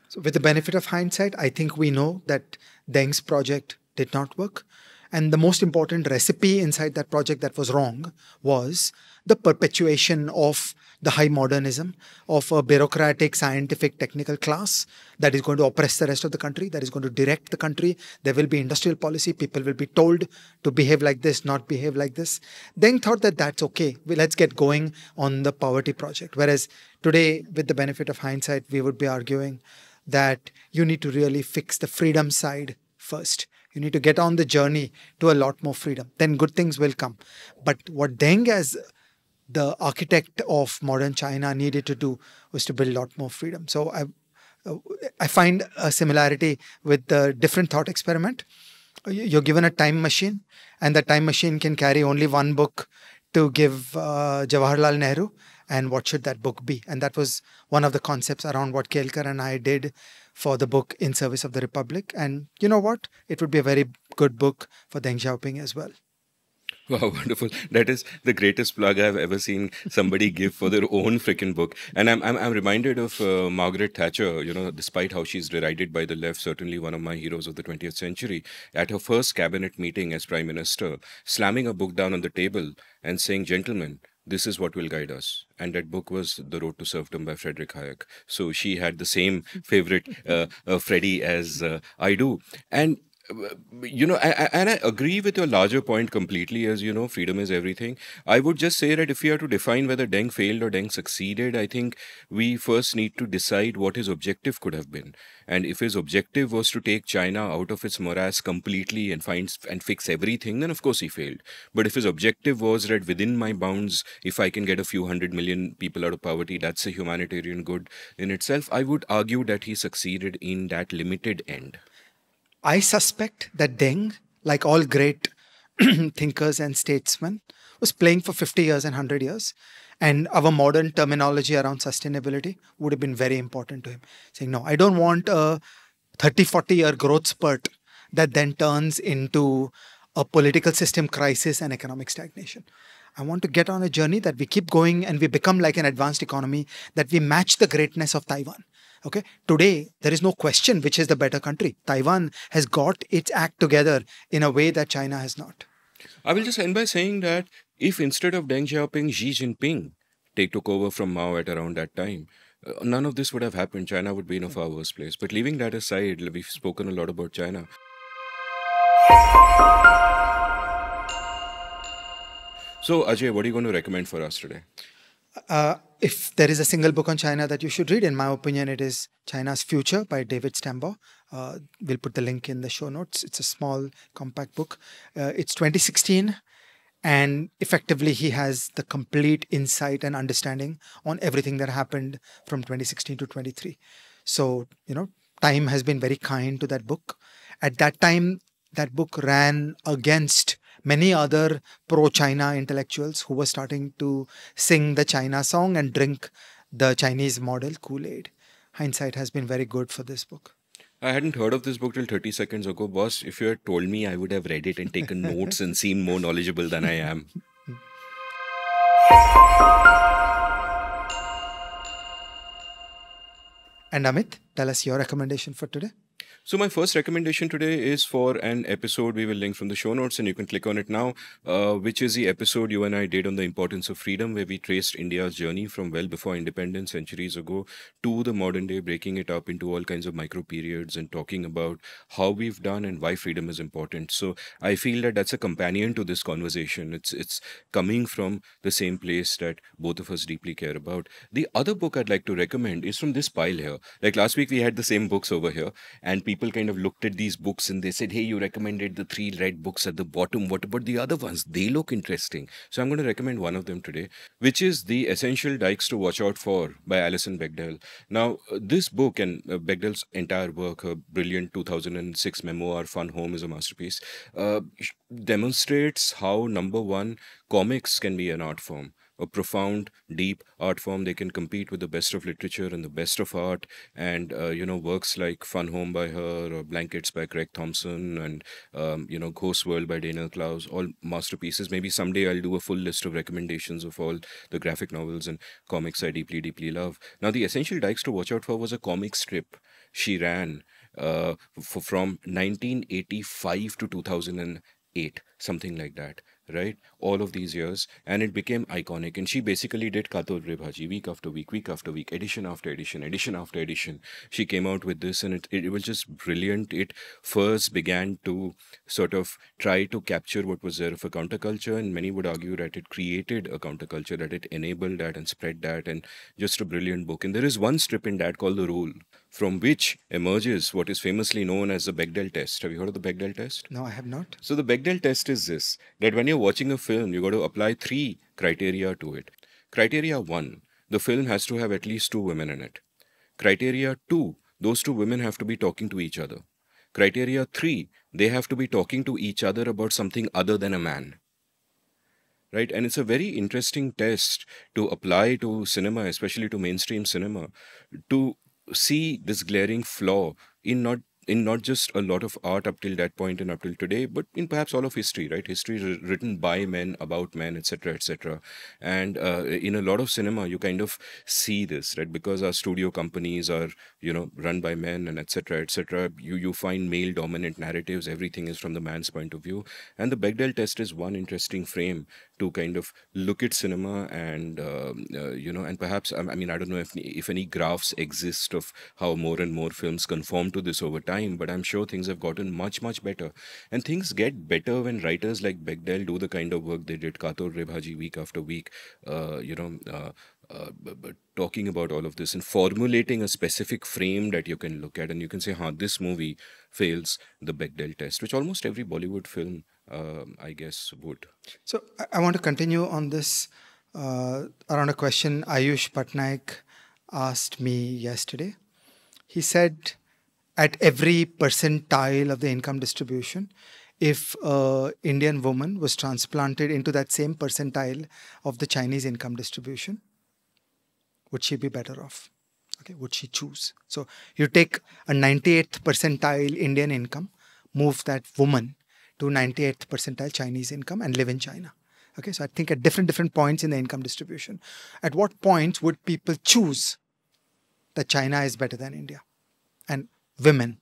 So, with the benefit of hindsight, I think we know that Deng's project did not work. And the most important recipe inside that project that was wrong was the perpetuation of the high modernism of a bureaucratic, scientific, technical class that is going to oppress the rest of the country, that is going to direct the country. There will be industrial policy. People will be told to behave like this, not behave like this. Deng thought that that's okay. Let's get going on the poverty project. Whereas today, with the benefit of hindsight, we would be arguing that you need to really fix the freedom side first. You need to get on the journey to a lot more freedom. Then good things will come. But what Deng, as the architect of modern China, needed to do was to build a lot more freedom. So I find a similarity with the different thought experiment. You're given a time machine, and the time machine can carry only one book to give Jawaharlal Nehru. And what should that book be? And that was one of the concepts around what Kelkar and I did for the book In Service of the Republic. And you know what? It would be a very good book for Deng Xiaoping as well. Wow, wonderful. That is the greatest plug I've ever seen somebody give for their own freaking book. And I'm reminded of Margaret Thatcher, despite how she's derided by the left, certainly one of my heroes of the 20th century, at her first cabinet meeting as Prime Minister, slamming a book down on the table and saying, gentlemen, this is what will guide us. And that book was The Road to Serfdom by Friedrich Hayek. So she had the same favorite Freddie as I do. And and I agree with your larger point completely, as freedom is everything. I would just say that if we are to define whether Deng failed or Deng succeeded, I think we first need to decide what his objective could have been. And if his objective was to take China out of its morass completely and fix everything, then of course he failed. But if his objective was that within my bounds, if I can get a few 100 million people out of poverty, that's a humanitarian good in itself, I would argue that he succeeded in that limited end. I suspect that Deng, like all great thinkers and statesmen, was playing for 50 years and 100 years. And our modern terminology around sustainability would have been very important to him. Saying, no, I don't want a 30, 40-year growth spurt that then turns into a political system crisis and economic stagnation. I want to get on a journey that we keep going and we become like an advanced economy, that we match the greatness of Taiwan. Okay. Today, there is no question which is the better country. Taiwan has got its act together in a way that China has not. I will just end by saying that if instead of Deng Xiaoping, Xi Jinping took over from Mao at around that time, none of this would have happened. China would be in a far worse place. But leaving that aside, we've spoken a lot about China. So, Ajay, what are you going to recommend for us today? If there is a single book on China that you should read, in my opinion, it is China's Future by David Stambaugh. We'll put the link in the show notes. It's a small, compact book. It's 2016. And effectively, he has the complete insight and understanding on everything that happened from 2016 to 23. So, time has been very kind to that book. At that time, that book ran against many other pro-China intellectuals who were starting to sing the China song and drink the Chinese model Kool-Aid. Hindsight has been very good for this book. I hadn't heard of this book till 30 seconds ago. Boss, if you had told me, I would have read it and taken notes and seemed more knowledgeable than I am. And Amit, tell us your recommendation for today. So my first recommendation today is for an episode we will link from the show notes, and you can click on it now, which is the episode you and I did on the importance of freedom, where we traced India's journey from well before independence centuries ago to the modern day, breaking it up into all kinds of micro periods and talking about how we've done and why freedom is important. So I feel that that's a companion to this conversation. It's coming from the same place that both of us deeply care about. The other book I'd like to recommend is from this pile here. Like last week, we had the same books over here, and people kind of looked at these books and they said, "Hey, you recommended the three red books at the bottom. What about the other ones? They look interesting." So I'm going to recommend one of them today, which is The Essential Dykes to Watch Out For by Alison Bechdel. Now, this book and Bechdel's entire work, her brilliant 2006 memoir, Fun Home, is a masterpiece, demonstrates how, number one, comics can be an art form, a profound, deep art form. They can compete with the best of literature and the best of art. And, works like Fun Home by her, or Blankets by Craig Thompson, and, Ghost World by Daniel Klaus, all masterpieces. Maybe someday I'll do a full list of recommendations of all the graphic novels and comics I deeply, deeply love. Now, The Essential Dykes to Watch Out For was a comic strip she ran from 1985 to 2008, something like that, right? All of these years, and it became iconic. And she basically did Katul Rebhaji week after week, week after week, edition after edition, edition after edition. She came out with this, and it was just brilliant. It first began to sort of try to capture what was there of a counterculture, and many would argue that it created a counterculture, that it enabled that and spread that, and just a brilliant book. And there is one strip in that called The Rule, from which emerges what is famously known as the Bechdel test. Have you heard of the Bechdel test? No, I have not. So the Bechdel test is this, that when you're watching a film, you got to apply three criteria to it. Criteria one, the film has to have at least two women in it. Criteria two, those two women have to be talking to each other. Criteria three, they have to be talking to each other about something other than a man. Right? And it's a very interesting test to apply to cinema, especially to mainstream cinema, to see this glaring flaw in not just a lot of art up till that point and up till today, but in perhaps all of history, right? History written by men, about men, etc., etc. And in a lot of cinema, you kind of see this, right? Because our studio companies are, run by men, and etc., etc. You find male dominant narratives. Everything is from the man's point of view. And the Bechdel test is one interesting frame to kind of look at cinema, and and perhaps, I mean, I don't know if any graphs exist of how more and more films conform to this over time, but I'm sure things have gotten much, much better. And things get better when writers like Bechdel do the kind of work they did, Katur Rebhaji week after week, talking about all of this and formulating a specific frame that you can look at, and you can say, this movie fails the Bechdel test, which almost every Bollywood film, I guess, would. So I want to continue on this around a question Ayush Patnaik asked me yesterday. He said, at every percentile of the income distribution, if an Indian woman was transplanted into that same percentile of the Chinese income distribution, would she be better off? Okay, would she choose? So you take a 98th percentile Indian income, move that woman to 98th percentile Chinese income and live in China. Okay, so I think at different points in the income distribution, at what points would people choose that China is better than India? And women.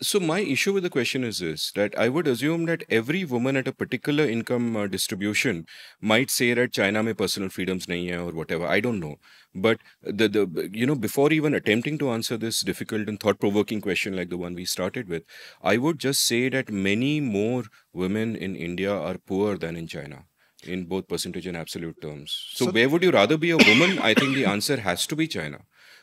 So my issue with the question is this, that I would assume that every woman at a particular income distribution might say that China mein personal freedoms nahi hai or whatever. I don't know. But before even attempting to answer this difficult and thought-provoking question like the one we started with, I would just say that many more women in India are poor than in China, in both percentage and absolute terms. So where would you rather be a woman? I think the answer has to be China,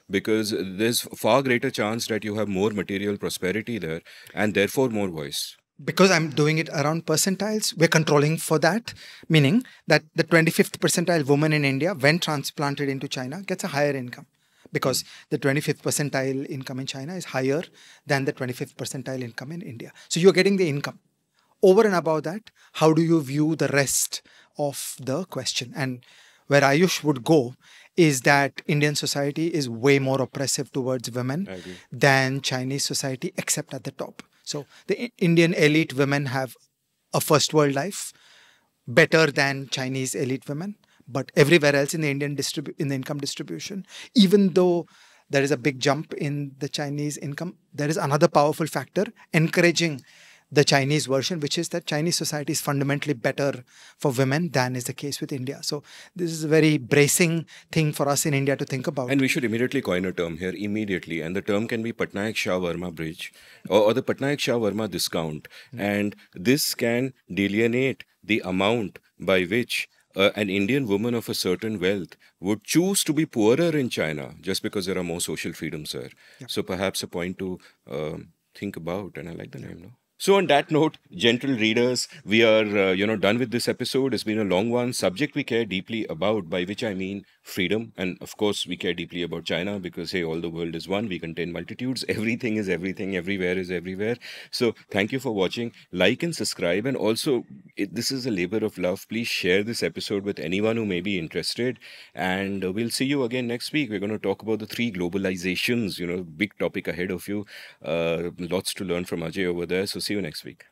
because there's far greater chance that you have more material prosperity there and therefore more voice. Because I'm doing it around percentiles, we're controlling for that, meaning that the 25th percentile woman in India, when transplanted into China, gets a higher income, because the 25th percentile income in China is higher than the 25th percentile income in India. So you're getting the income. Over and above that, how do you view the rest of the question? And where Ayush would go is that Indian society is way more oppressive towards women than Chinese society, except at the top. So the Indian elite women have a first world life better than Chinese elite women. But everywhere else in the Indian in the income distribution, even though there is a big jump in the Chinese income. There is another powerful factor encouraging the Chinese version, which is that Chinese society is fundamentally better for women than is the case with India. So this is a very bracing thing for us in India to think And about. we should immediately coin a term here, immediately. And the term can be Patnaik Shah Varma Bridge, or the Patnaik Shah Varma discount. And this can delineate the amount by which an Indian woman of a certain wealth would choose to be poorer in China just because there are more social freedoms there. Yeah. So perhaps a point to think about. And I like the name, no? So on that note, gentle readers, we are done with this episode. It's been a long one. Subject we care deeply about, by which I mean freedom, and of course we care deeply about China because hey, all the world is one. We contain multitudes. Everything is everything. Everywhere is everywhere. So thank you for watching. Like and subscribe, and also this is a labor of love. Please share this episode with anyone who may be interested, and we'll see you again next week. We're going to talk about the three globalizations. Big topic ahead of you. Lots to learn from Ajay over there. So see you next week.